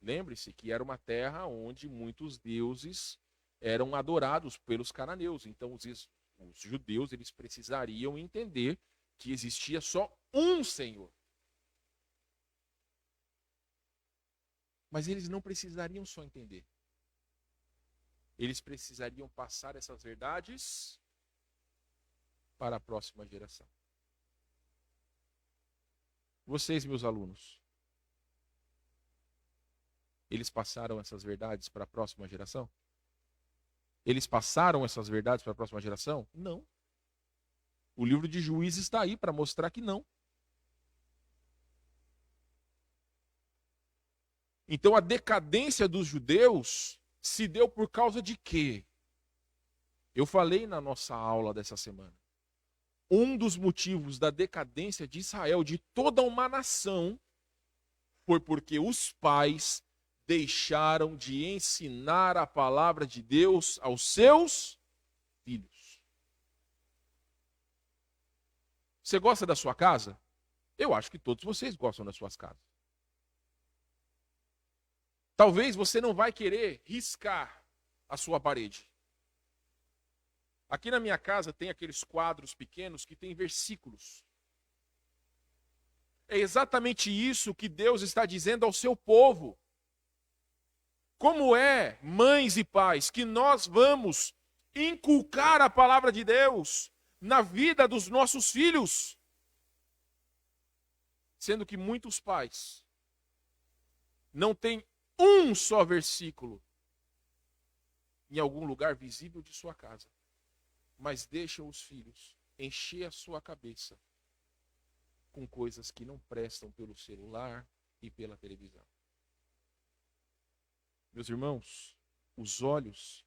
Lembre-se que era uma terra onde muitos deuses eram adorados pelos cananeus. Então os judeus eles precisariam entender que existia só um Senhor. Mas eles não precisariam só entender. Eles precisariam passar essas verdades para a próxima geração. Vocês, meus alunos, eles passaram essas verdades para a próxima geração? Eles passaram essas verdades para a próxima geração? Não. O livro de Juízes está aí para mostrar que não. Então a decadência dos judeus se deu por causa de quê? Eu falei na nossa aula dessa semana. Um dos motivos da decadência de Israel, de toda uma nação, foi porque os pais deixaram de ensinar a palavra de Deus aos seus filhos. Você gosta da sua casa? Eu acho que todos vocês gostam das suas casas. Talvez você não vai querer riscar a sua parede. Aqui na minha casa tem aqueles quadros pequenos que tem versículos. É exatamente isso que Deus está dizendo ao seu povo. Como é, mães e pais, que nós vamos inculcar a palavra de Deus na vida dos nossos filhos? Sendo que muitos pais não têm um só versículo em algum lugar visível de sua casa, mas deixam os filhos encher a sua cabeça com coisas que não prestam pelo celular e pela televisão. Meus irmãos, os olhos,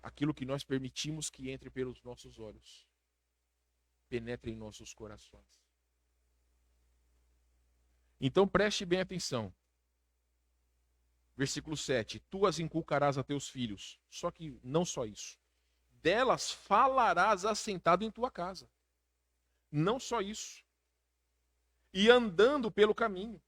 aquilo que nós permitimos que entre pelos nossos olhos, penetre em nossos corações. Então preste bem atenção. Versículo 7, tu as inculcarás a teus filhos, só que não só isso, delas falarás assentado em tua casa, não só isso, e andando pelo caminho,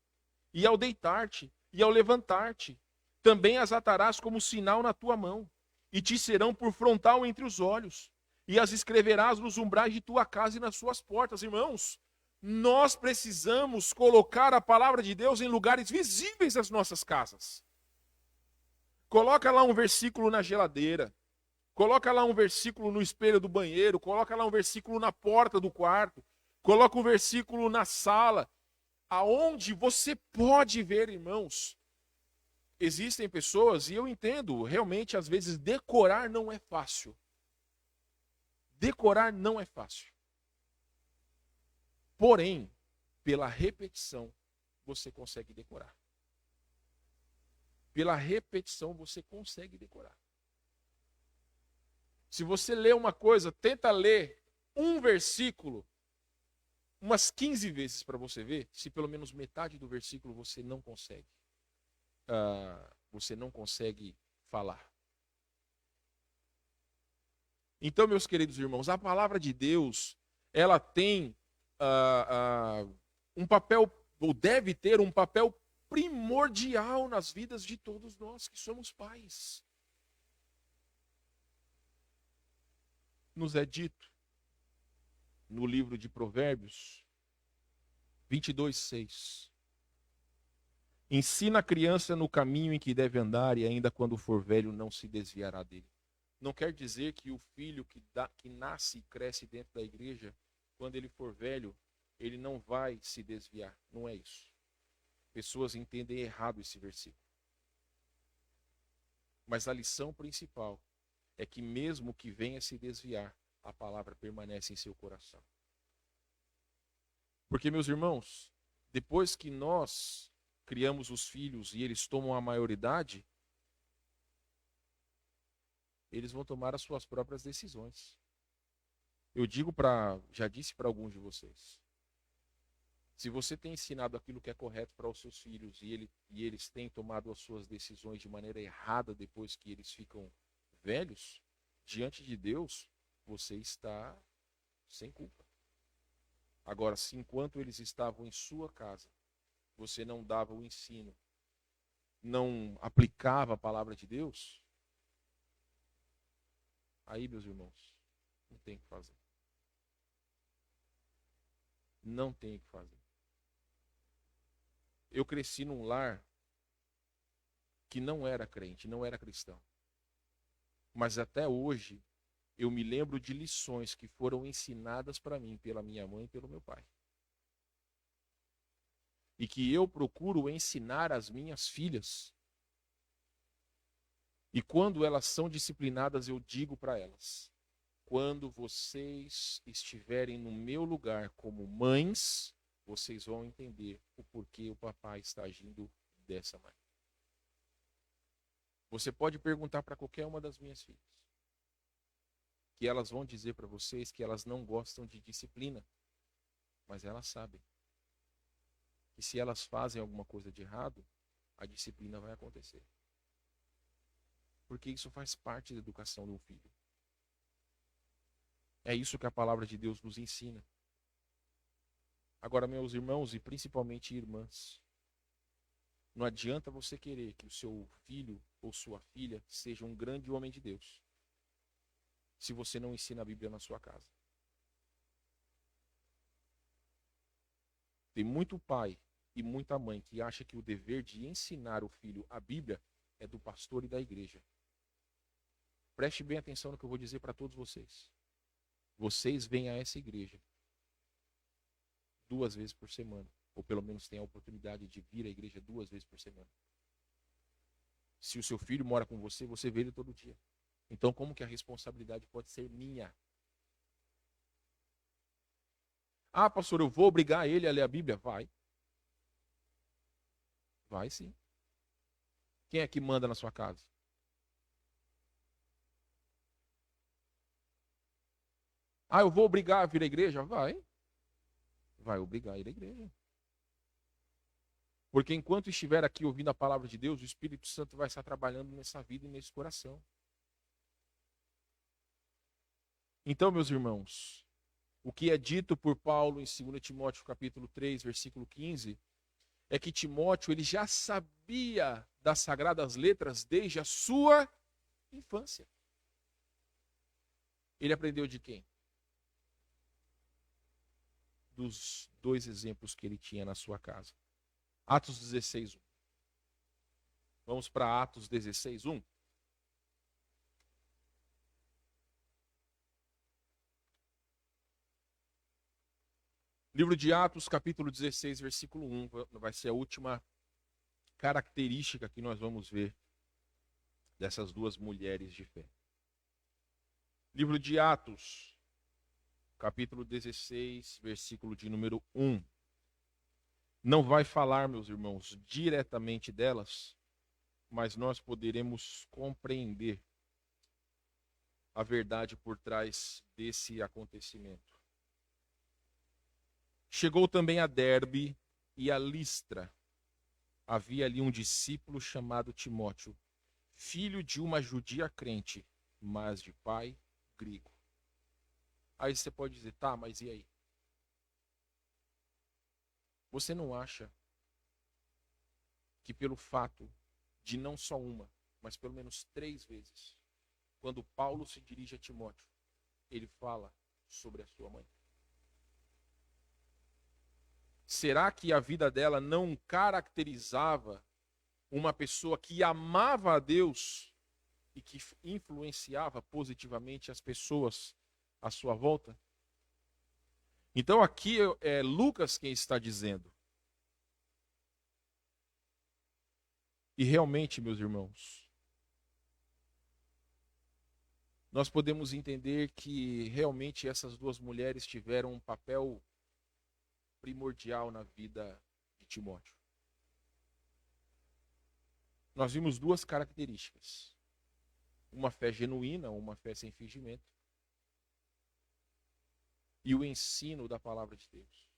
e ao deitar-te, e ao levantar-te, também as atarás como sinal na tua mão, e te serão por frontal entre os olhos, e as escreverás nos umbrais de tua casa e nas suas portas. Irmãos, nós precisamos colocar a palavra de Deus em lugares visíveis das nossas casas. Coloca lá um versículo na geladeira, coloca lá um versículo no espelho do banheiro, coloca lá um versículo na porta do quarto, coloca um versículo na sala, aonde você pode ver, irmãos. Existem pessoas, e eu entendo, realmente, às vezes, decorar não é fácil. Decorar não é fácil. Porém, pela repetição, você consegue decorar. Pela repetição, você consegue decorar. Se você lê uma coisa, tenta ler um versículo umas 15 vezes para você ver se pelo menos metade do versículo você não consegue. Você não consegue falar. Então, meus queridos irmãos, a palavra de Deus, ela tem um papel, ou deve ter um papel primordial nas vidas de todos nós que somos pais. Nos é dito no livro de Provérbios 22:6. Ensina a criança no caminho em que deve andar, e ainda quando for velho não se desviará dele. Não quer dizer que o filho que nasce e cresce dentro da igreja, quando ele for velho, ele não vai se desviar. Não é isso. Pessoas entendem errado esse versículo. Mas a lição principal é que mesmo que venha se desviar, a palavra permanece em seu coração. Porque, meus irmãos, depois que nós criamos os filhos e eles tomam a maioridade, eles vão tomar as suas próprias decisões. Eu digo já disse para alguns de vocês, se você tem ensinado aquilo que é correto para os seus filhos e eles têm tomado as suas decisões de maneira errada depois que eles ficam velhos, diante de Deus, você está sem culpa. Agora, se enquanto eles estavam em sua casa, você não dava o ensino, não aplicava a palavra de Deus, aí, meus irmãos, não tem o que fazer. Não tem o que fazer. Eu cresci num lar que não era crente, não era cristão. Mas até hoje, eu me lembro de lições que foram ensinadas para mim pela minha mãe e pelo meu pai. E que eu procuro ensinar às minhas filhas. E quando elas são disciplinadas, eu digo para elas: quando vocês estiverem no meu lugar como mães, vocês vão entender o porquê o papai está agindo dessa maneira. Você pode perguntar para qualquer uma das minhas filhas, que elas vão dizer para vocês que elas não gostam de disciplina, mas elas sabem que se elas fazem alguma coisa de errado, a disciplina vai acontecer. Porque isso faz parte da educação de um filho. É isso que a palavra de Deus nos ensina. Agora, meus irmãos e principalmente irmãs, não adianta você querer que o seu filho ou sua filha seja um grande homem de Deus, se você não ensina a Bíblia na sua casa. Tem muito pai e muita mãe que acha que o dever de ensinar o filho a Bíblia é do pastor e da igreja. Preste bem atenção no que eu vou dizer para todos vocês. Vocês vêm a essa igreja 2 vezes por semana, ou pelo menos têm a oportunidade de vir à igreja 2 vezes por semana. Se o seu filho mora com você, você vê ele todo dia. Então, como que a responsabilidade pode ser minha? Ah, pastor, eu vou obrigar ele a ler a Bíblia? Vai. Vai sim. Quem é que manda na sua casa? Ah, eu vou obrigar a vir à igreja? Vai. Vai obrigar a ir à igreja. Porque enquanto estiver aqui ouvindo a palavra de Deus, o Espírito Santo vai estar trabalhando nessa vida e nesse coração. Então, meus irmãos, o que é dito por Paulo em 2 Timóteo capítulo 3, versículo 15, é que Timóteo ele já sabia das sagradas letras desde a sua infância. Ele aprendeu de quem? Dos 2 exemplos que ele tinha na sua casa. Atos 16, 1. Vamos para Atos 16, 1. Livro de Atos, capítulo 16, versículo 1. Vai ser a última característica que nós vamos ver dessas 2 mulheres de fé. Livro de Atos, capítulo 16, versículo de número 1. Não vai falar, meus irmãos, diretamente delas, mas nós poderemos compreender a verdade por trás desse acontecimento. Chegou também a Derbe e a Listra. Havia ali um discípulo chamado Timóteo, filho de uma judia crente, mas de pai grego. Aí você pode dizer, tá, mas e aí? Você não acha que pelo fato de não só uma, mas pelo menos 3 vezes, quando Paulo se dirige a Timóteo, ele fala sobre a sua mãe? Será que a vida dela não caracterizava uma pessoa que amava a Deus e que influenciava positivamente as pessoas à sua volta? Então aqui é Lucas quem está dizendo. E realmente, meus irmãos, nós podemos entender que realmente essas duas mulheres tiveram um papel primordial na vida de Timóteo. Nós vimos duas características: uma fé genuína, uma fé sem fingimento, e o ensino da palavra de Deus.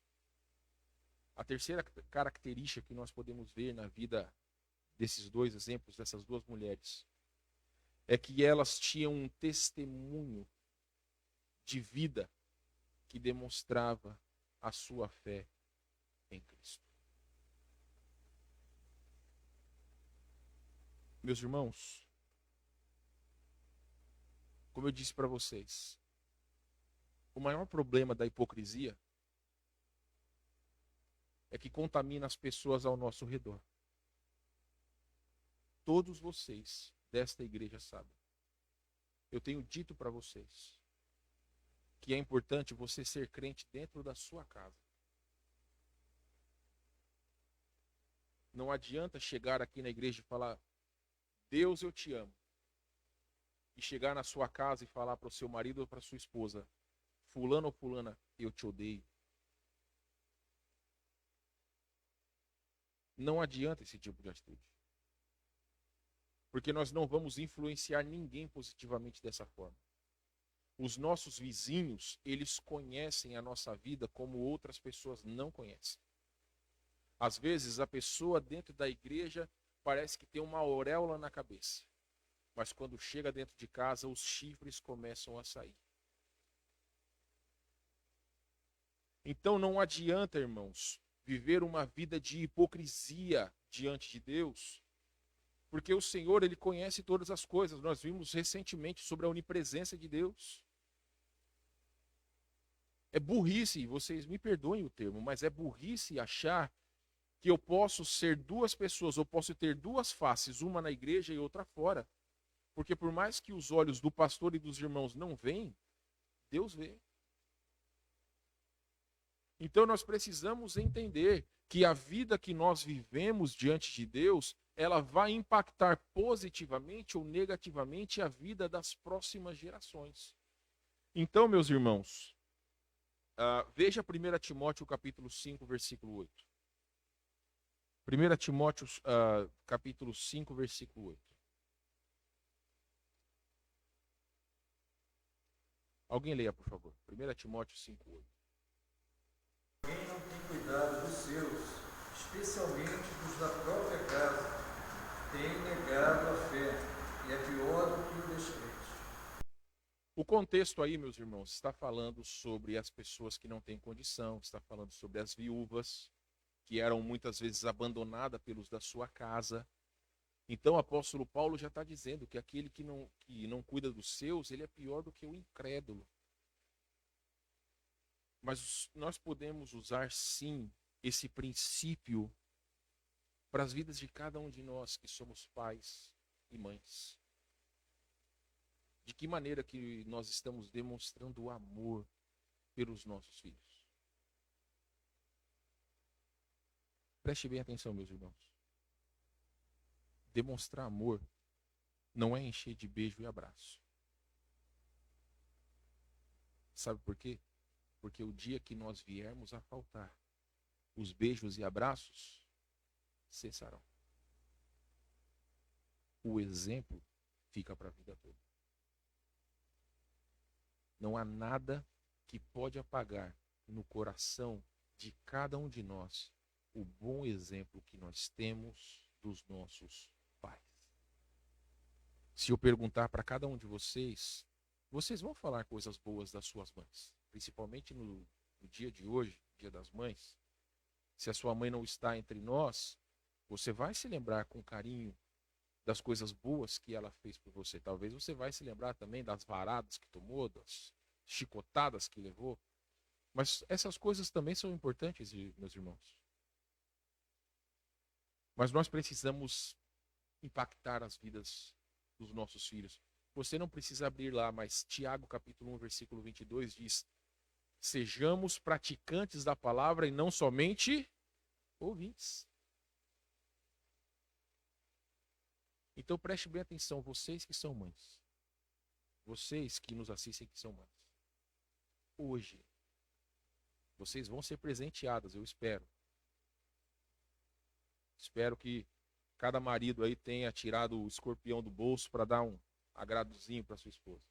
A terceira característica que nós podemos ver na vida desses dois exemplos, dessas duas mulheres, é que elas tinham um testemunho de vida que demonstrava a sua fé em Cristo. Meus irmãos, como eu disse para vocês, o maior problema da hipocrisia é que contamina as pessoas ao nosso redor. Todos vocês desta igreja sabem. Eu tenho dito para vocês que é importante você ser crente dentro da sua casa. Não adianta chegar aqui na igreja e falar: Deus, eu te amo. E chegar na sua casa e falar para o seu marido ou para sua esposa: fulano ou fulana, eu te odeio. Não adianta esse tipo de atitude. Porque nós não vamos influenciar ninguém positivamente dessa forma. Os nossos vizinhos, eles conhecem a nossa vida como outras pessoas não conhecem. Às vezes, a pessoa dentro da igreja parece que tem uma auréola na cabeça. Mas quando chega dentro de casa, os chifres começam a sair. Então não adianta, irmãos, viver uma vida de hipocrisia diante de Deus, porque o Senhor, Ele conhece todas as coisas. Nós vimos recentemente sobre a onipresença de Deus. É burrice, vocês me perdoem o termo, mas é burrice achar que eu posso ser duas pessoas, ou posso ter duas faces, uma na igreja e outra fora. Porque por mais que os olhos do pastor e dos irmãos não veem, Deus vê. Então nós precisamos entender que a vida que nós vivemos diante de Deus, ela vai impactar positivamente ou negativamente a vida das próximas gerações. Então, meus irmãos, veja 1 Timóteo capítulo 5, versículo 8. 1 Timóteo capítulo 5, versículo 8. Alguém leia, por favor. 1 Timóteo 5, 8. Quem não tem cuidado dos seus, especialmente dos da própria casa, tem negado a fé, e é pior do que o descrente. O contexto aí, meus irmãos, está falando sobre as pessoas que não têm condição, está falando sobre as viúvas, que eram muitas vezes abandonadas pelos da sua casa. Então o apóstolo Paulo já está dizendo que aquele que não cuida dos seus, ele é pior do que o incrédulo. Mas nós podemos usar sim esse princípio para as vidas de cada um de nós que somos pais e mães. De que maneira que nós estamos demonstrando o amor pelos nossos filhos? Preste bem atenção, meus irmãos. Demonstrar amor não é encher de beijo e abraço. Sabe por quê? Porque o dia que nós viermos a faltar, os beijos e abraços cessarão. O exemplo fica para a vida toda. Não há nada que pode apagar no coração de cada um de nós o bom exemplo que nós temos dos nossos pais. Se eu perguntar para cada um de vocês, vocês vão falar coisas boas das suas mães, principalmente no dia de hoje, Dia das Mães. Se a sua mãe não está entre nós, você vai se lembrar com carinho das coisas boas que ela fez por você. Talvez você vai se lembrar também das varadas que tomou, das chicotadas que levou. Mas essas coisas também são importantes, meus irmãos. Mas nós precisamos impactar as vidas dos nossos filhos. Você não precisa abrir lá, mas Tiago capítulo 1, versículo 22 diz: sejamos praticantes da palavra e não somente ouvintes. Então preste bem atenção, vocês que são mães. vocês que nos assistem que são mães, hoje, vocês vão ser presenteadas, eu espero. Espero que cada marido aí tenha tirado o escorpião do bolso para dar um agradozinho para sua esposa.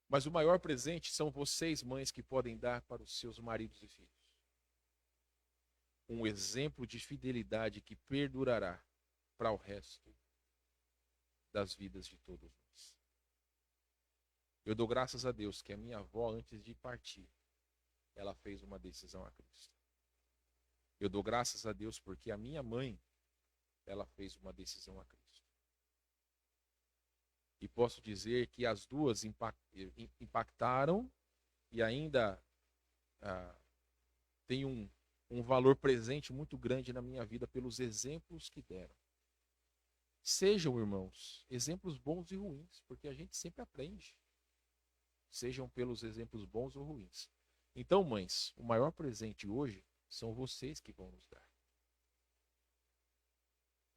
Mas o maior presente são vocês, mães, que podem dar para os seus maridos e filhos. Um exemplo de fidelidade que perdurará para o resto das vidas de todos nós. Eu dou graças a Deus que a minha avó, antes de partir, ela fez uma decisão a Cristo. Eu dou graças a Deus porque a minha mãe, ela fez uma decisão a Cristo. E posso dizer que as duas impactaram e ainda tem um valor presente muito grande na minha vida pelos exemplos que deram. Sejam, irmãos, exemplos bons e ruins, porque a gente sempre aprende. Sejam pelos exemplos bons ou ruins. Então, mães, o maior presente hoje são vocês que vão nos dar.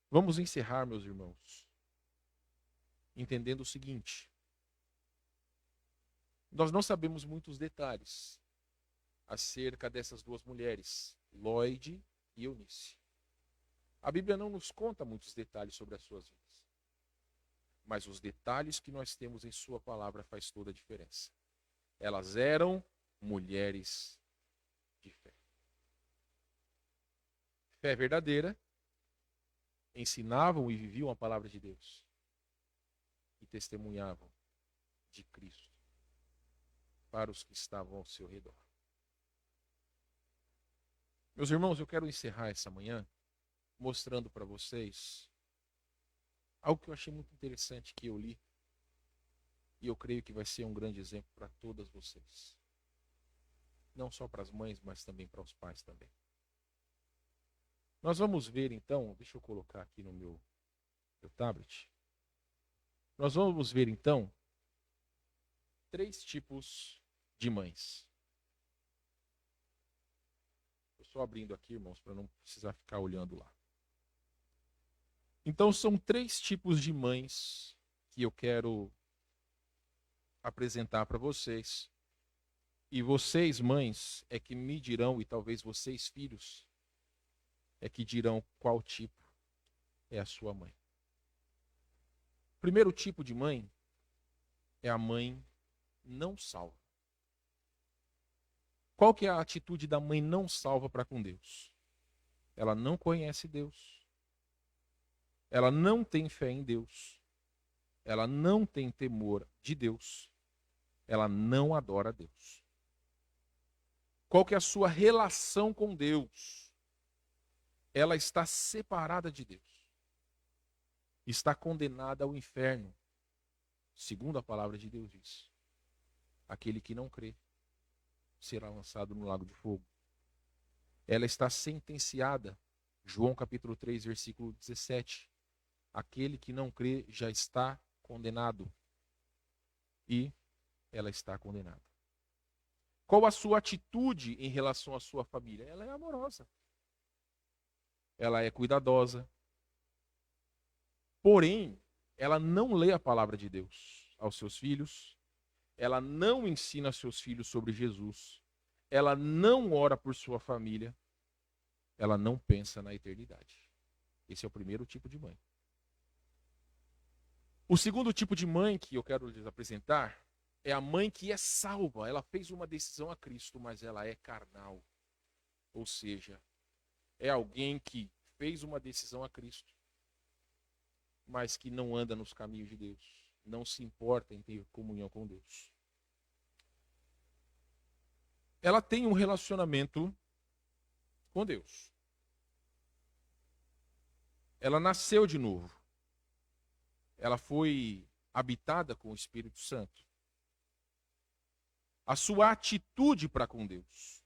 Vamos encerrar, meus irmãos, entendendo o seguinte: nós não sabemos muitos detalhes acerca dessas duas mulheres, Lloyd e Eunice. A Bíblia não nos conta muitos detalhes sobre as suas vidas, mas os detalhes que nós temos em sua palavra faz toda a diferença. Elas eram mulheres de fé. Fé verdadeira, ensinavam e viviam a palavra de Deus e testemunhavam de Cristo para os que estavam ao seu redor. Meus irmãos, eu quero encerrar essa manhã mostrando para vocês algo que eu achei muito interessante que eu li e eu creio que vai ser um grande exemplo para todas vocês. Não só para as mães, mas também para os pais também. Nós vamos ver então, deixa eu colocar aqui no meu tablet. Nós vamos ver então 3 tipos de mães. Estou só abrindo aqui, irmãos, para não precisar ficar olhando lá. Então são 3 tipos de mães que eu quero apresentar para vocês. E vocês, mães, é que me dirão, e talvez vocês, filhos, é que dirão qual tipo é a sua mãe. O primeiro tipo de mãe é a mãe não salva. Qual que é a atitude da mãe não salva para com Deus? Ela não conhece Deus. Ela não tem fé em Deus. Ela não tem temor de Deus. Ela não adora Deus. Qual que é a sua relação com Deus? Ela está separada de Deus. Está condenada ao inferno. Segundo a palavra de Deus diz. Aquele que não crê será lançado no lago de fogo. Ela está sentenciada. João capítulo 3, versículo 17. Aquele que não crê já está condenado. E ela está condenada. Qual a sua atitude em relação à sua família? Ela é amorosa. Ela é cuidadosa. Porém, ela não lê a palavra de Deus aos seus filhos. Ela não ensina aos seus filhos sobre Jesus. Ela não ora por sua família. Ela não pensa na eternidade. Esse é o primeiro tipo de mãe. O segundo tipo de mãe que eu quero lhes apresentar é a mãe que é salva. Ela fez uma decisão a Cristo, mas ela é carnal. Ou seja, é alguém que fez uma decisão a Cristo, mas que não anda nos caminhos de Deus. Não se importa em ter comunhão com Deus. Ela tem um relacionamento com Deus. Ela nasceu de novo. Ela foi habitada com o Espírito Santo. A sua atitude para com Deus,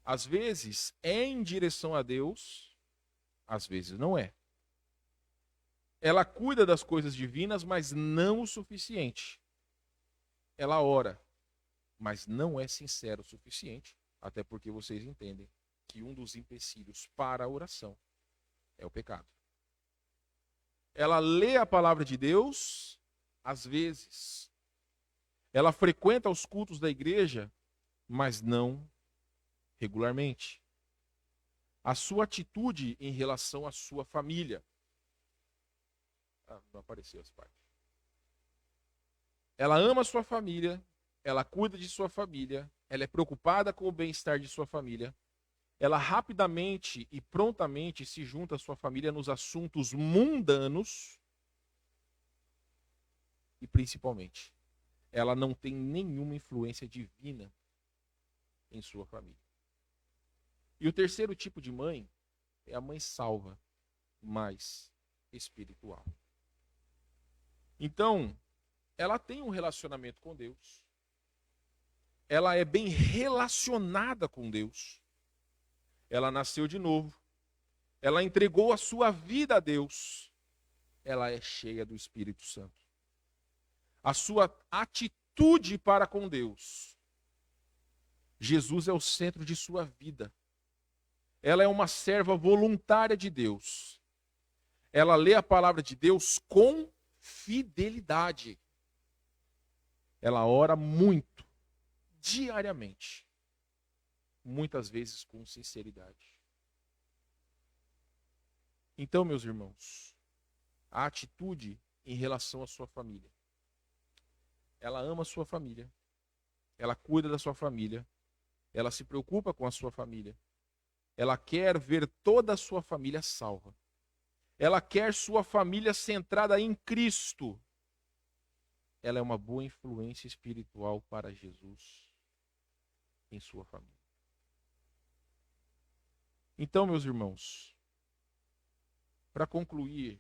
às vezes é em direção a Deus, às vezes não é. Ela cuida das coisas divinas, mas não o suficiente. Ela ora, mas não é sincera o suficiente, até porque vocês entendem que um dos empecilhos para a oração é o pecado. ela lê a palavra de Deus, às vezes. Ela frequenta os cultos da igreja, mas não regularmente. A sua atitude em relação à sua família. Não apareceu essa parte. Ela ama a sua família, ela cuida de sua família, ela é preocupada com o bem-estar de sua família. Ela rapidamente e prontamente se junta à sua família nos assuntos mundanos. E principalmente, ela não tem nenhuma influência divina em sua família. E o terceiro tipo de mãe é a mãe salva, mais espiritual. Então, ela tem um relacionamento com Deus. Ela é bem relacionada com Deus. Ela nasceu de novo. Ela entregou a sua vida a Deus. Ela é cheia do Espírito Santo. A sua atitude para com Deus. Jesus é o centro de sua vida. Ela é uma serva voluntária de Deus. Ela lê a palavra de Deus com fidelidade. Ela ora muito, diariamente. Muitas vezes com sinceridade. Então, meus irmãos, a atitude em relação à sua família. Ela ama a sua família. Ela cuida da sua família. Ela se preocupa com a sua família. Ela quer ver toda a sua família salva. Ela quer sua família centrada em Cristo. Ela é uma boa influência espiritual para Jesus em sua família. Então, meus irmãos, para concluir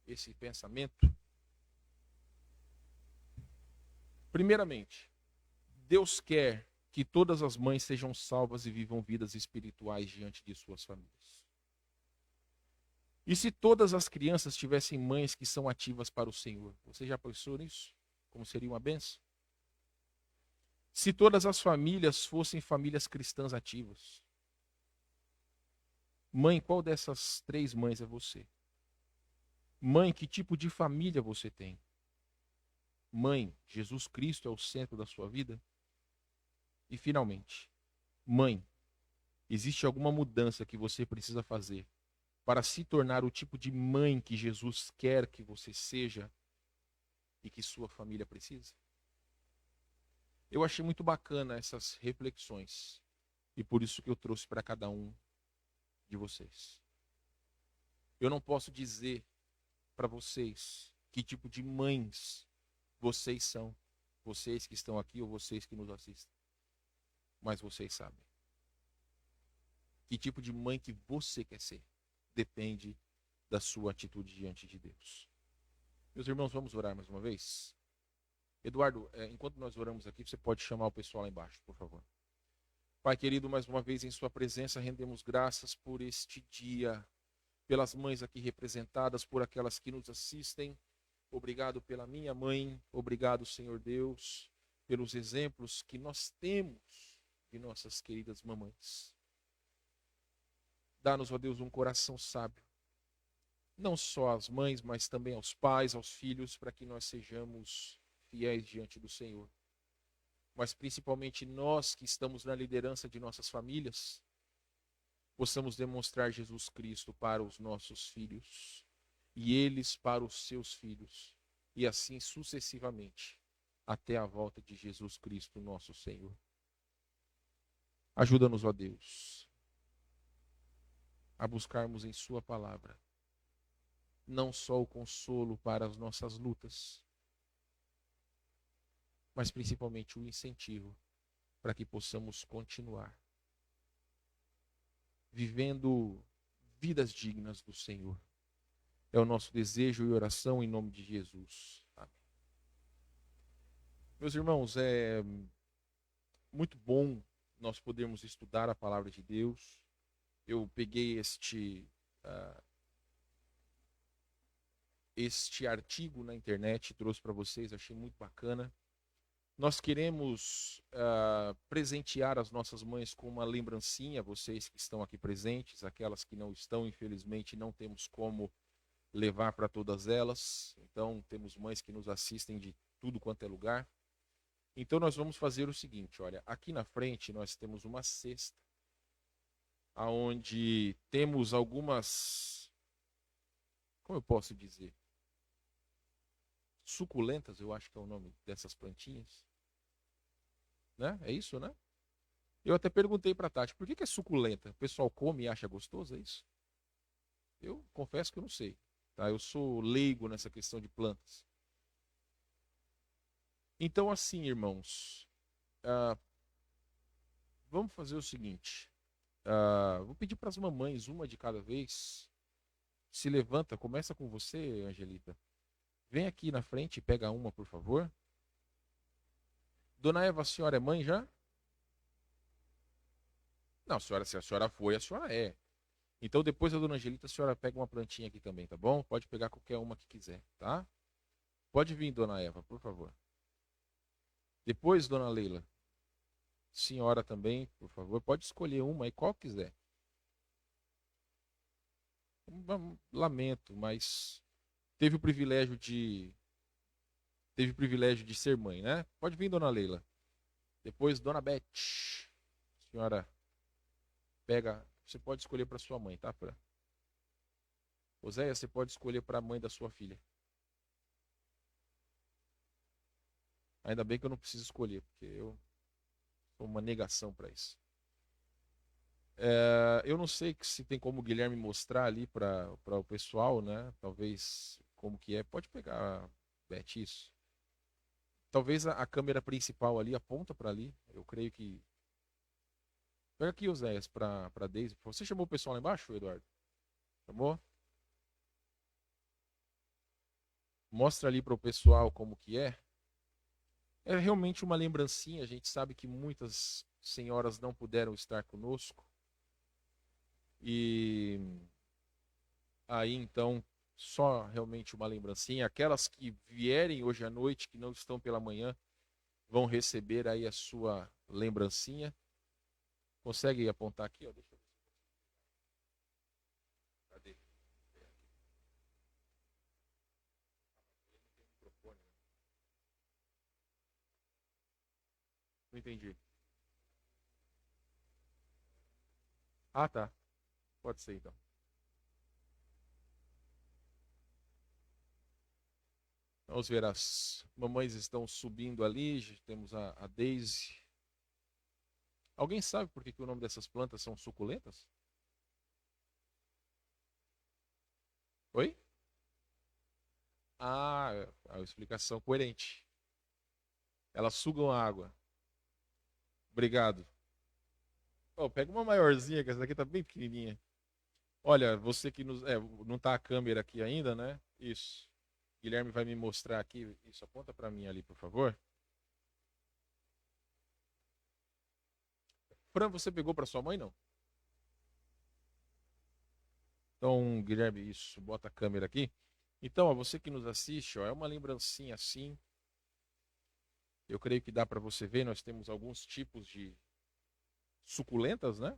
esse pensamento, primeiramente, Deus quer que todas as mães sejam salvas e vivam vidas espirituais diante de suas famílias. E se todas as crianças tivessem mães que são ativas para o Senhor? Você já pensou nisso? Como seria uma bênção? Se todas as famílias fossem famílias cristãs ativas? Mãe, qual dessas 3 mães é você? Mãe, que tipo de família você tem? Mãe, Jesus Cristo é o centro da sua vida? E finalmente, mãe, existe alguma mudança que você precisa fazer para se tornar o tipo de mãe que Jesus quer que você seja e que sua família precisa? Eu achei muito bacana essas reflexões e por isso que eu trouxe para cada um de vocês. Eu não posso dizer para vocês que tipo de mães vocês são, vocês que estão aqui ou vocês que nos assistem. Mas vocês sabem. Que tipo de mãe que você quer ser depende da sua atitude diante de Deus. Meus irmãos, vamos orar mais uma vez? Eduardo, enquanto nós oramos aqui, você pode chamar o pessoal lá embaixo, por favor. Pai querido, mais uma vez em sua presença, rendemos graças por este dia, pelas mães aqui representadas, por aquelas que nos assistem. Obrigado pela minha mãe, obrigado, Senhor Deus, pelos exemplos que nós temos de nossas queridas mamães. Dá-nos, ó Deus, um coração sábio, não só às mães, mas também aos pais, aos filhos, para que nós sejamos fiéis diante do Senhor. Mas principalmente nós que estamos na liderança de nossas famílias, possamos demonstrar Jesus Cristo para os nossos filhos e eles para os seus filhos, e assim sucessivamente, até a volta de Jesus Cristo, nosso Senhor. Ajuda-nos, ó Deus, a buscarmos em sua palavra não só o consolo para as nossas lutas, mas principalmente o incentivo para que possamos continuar vivendo vidas dignas do Senhor. É o nosso desejo e oração em nome de Jesus. Amém. Meus irmãos, é muito bom nós podermos estudar a palavra de Deus. Eu peguei este artigo na internet, trouxe para vocês, achei muito bacana. Nós queremos presentear as nossas mães com uma lembrancinha, vocês que estão aqui presentes, aquelas que não estão, infelizmente, não temos como levar para todas elas. Então, temos mães que nos assistem de tudo quanto é lugar. Então, nós vamos fazer o seguinte, olha, aqui na frente nós temos uma cesta, aonde temos algumas, como eu posso dizer, suculentas, eu acho que é o nome dessas plantinhas, né? É isso, né? Eu até perguntei para a Tati, por que é suculenta? O pessoal come e acha gostoso, é isso? Eu confesso que eu não sei, tá? Eu sou leigo nessa questão de plantas. Então, assim, irmãos, vamos fazer o seguinte. Vou pedir para as mamães, uma de cada vez. Se levanta, começa com você, Angelita. Vem aqui na frente e pega uma, por favor. Dona Eva, a senhora é mãe já? Não, senhora, se a senhora foi, a senhora é. Então, depois da Dona Angelita, a senhora pega uma plantinha aqui também, tá bom? Pode pegar qualquer uma que quiser, tá? Pode vir, Dona Eva, por favor. Depois, Dona Leila. Senhora também, por favor. Pode escolher uma aí, qual quiser. Lamento, mas teve o privilégio de ser mãe, né? Pode vir, Dona Leila. Depois, Dona Beth. Senhora, pega. Você pode escolher para sua mãe, tá, Fran? Oséia, você pode escolher para a mãe da sua filha. Ainda bem que eu não preciso escolher, porque eu sou uma negação para isso. Eu não sei se tem como o Guilherme mostrar ali para o pessoal, né? Talvez como que é. Pode pegar, Beth, isso. Talvez a câmera principal ali aponta para ali. Eu creio que. Pega aqui, Oséias, para Deise. Você chamou o pessoal lá embaixo, Eduardo? Chamou? Mostra ali para o pessoal como que é. É realmente uma lembrancinha. A gente sabe que muitas senhoras não puderam estar conosco. E aí, então, só realmente uma lembrancinha. Aquelas que vierem hoje à noite, que não estão pela manhã, vão receber aí a sua lembrancinha. Consegue apontar aqui? Ó, deixa eu ver. Cadê? Não entendi. Ah, tá. Pode ser, então. Vamos ver, as mamães estão subindo ali. Já temos a Daisy. Alguém sabe por que o nome dessas plantas são suculentas? Oi? Ah, a explicação coerente. Elas sugam a água. Obrigado. Oh, pega uma maiorzinha, que essa daqui tá bem pequenininha. Olha, você que nos. Não tá a câmera aqui ainda, né? Isso. Guilherme vai me mostrar aqui. Isso, aponta para mim ali, por favor. Fran, você pegou para sua mãe, não? Então, Guilherme, isso, bota a câmera aqui. Então, ó, você que nos assiste, ó, é uma lembrancinha assim. Eu creio que dá para você ver. Nós temos alguns tipos de suculentas, né?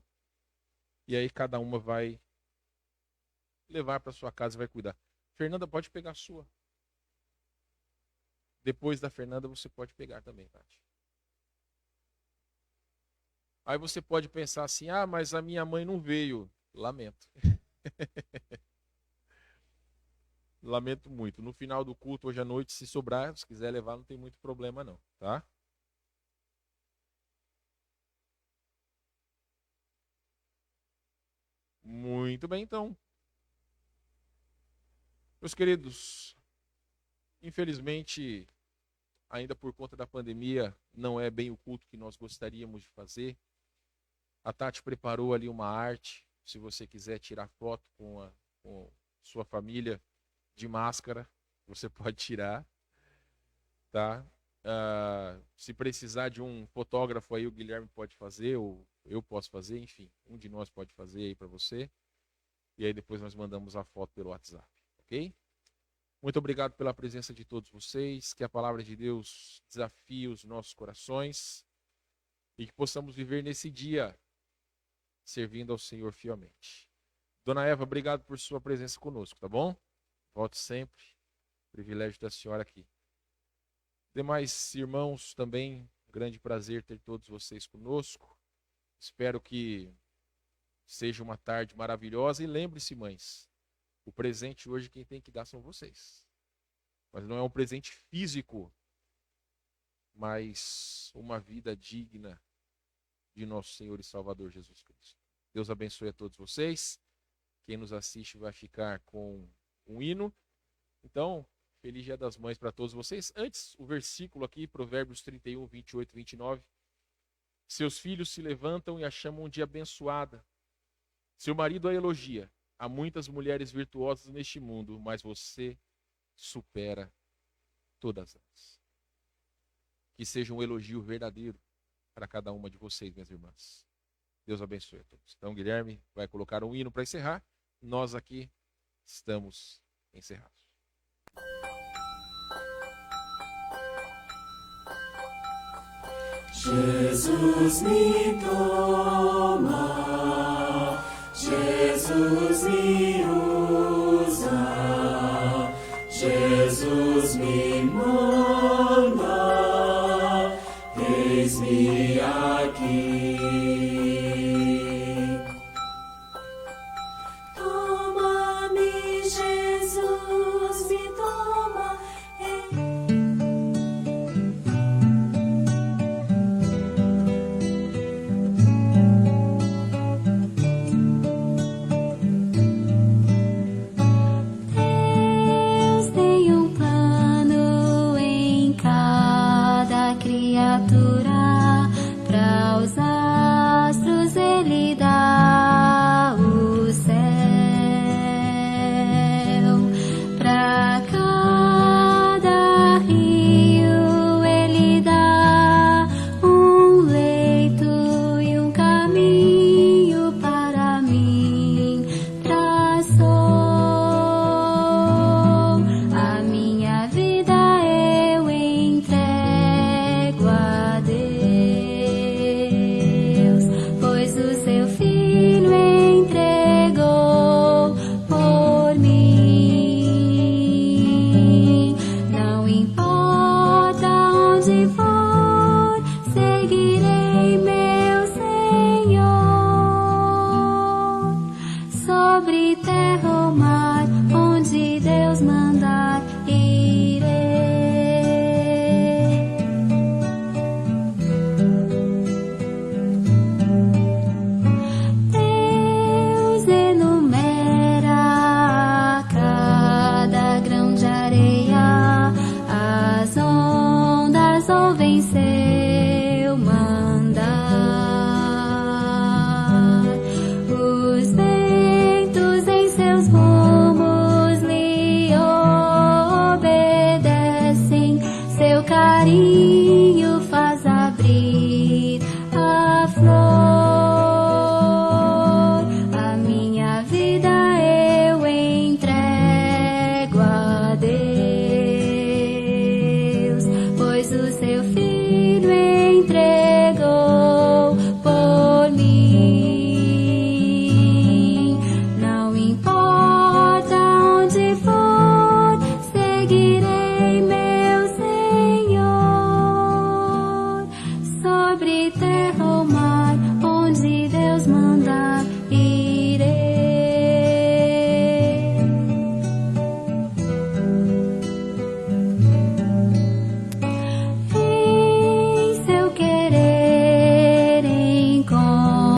E aí cada uma vai levar para sua casa e vai cuidar. Fernanda, pode pegar a sua. Depois da Fernanda, você pode pegar também, Tati. Aí você pode pensar assim, ah, mas a minha mãe não veio. Lamento. Lamento muito. No final do culto, hoje à noite, se sobrar, se quiser levar, não tem muito problema não, tá? Muito bem, então. Meus queridos, infelizmente, ainda por conta da pandemia, não é bem o culto que nós gostaríamos de fazer. A Tati preparou ali uma arte, se você quiser tirar foto com sua família de máscara, você pode tirar, tá? Se precisar de um fotógrafo aí, o Guilherme pode fazer, ou eu posso fazer, enfim, um de nós pode fazer aí para você. E aí depois nós mandamos a foto pelo WhatsApp, ok? Muito obrigado pela presença de todos vocês, que a palavra de Deus desafie os nossos corações e que possamos viver nesse dia servindo ao Senhor fielmente. Dona Eva, obrigado por sua presença conosco, tá bom? Volte sempre. Privilégio da senhora aqui. Demais irmãos, também grande prazer ter todos vocês conosco. Espero que seja uma tarde maravilhosa. E lembre-se, mães, o presente hoje quem tem que dar são vocês. Mas não é um presente físico, mas uma vida digna de nosso Senhor e Salvador Jesus Cristo. Deus abençoe a todos vocês. Quem nos assiste vai ficar com um hino. Então, feliz Dia das Mães para todos vocês. Antes, o versículo aqui, Provérbios 31, 28 e 29. Seus filhos se levantam e a chamam de abençoada. Seu marido a elogia. Há muitas mulheres virtuosas neste mundo, mas você supera todas elas. Que seja um elogio verdadeiro para cada uma de vocês, minhas irmãs. Deus abençoe a todos. Então, Guilherme vai colocar um hino para encerrar. Nós aqui estamos encerrados. Jesus me toma, Jesus me usa, Jesus me manda, eis-me aqui. Toma-me, Jesus, me toma. Deus tem um plano em cada criatura, para os astros ele dá o céu, para cada rio ele dá um leito e um caminho para mim traçou. A minha vida eu entrego a Deus, pois o seu Filho entregou por mim. Não importa onde for, seguirei meu Senhor. Sobre terra ou mar, onde Deus mandar, irei. Deus enumera cada grão de areia, as ondas ouvem seu mandar, os ventos em seus rumos lhe obedecem, seu carinho faz abrir a flor. A minha vida eu entrego a Deus, pois o seu Filho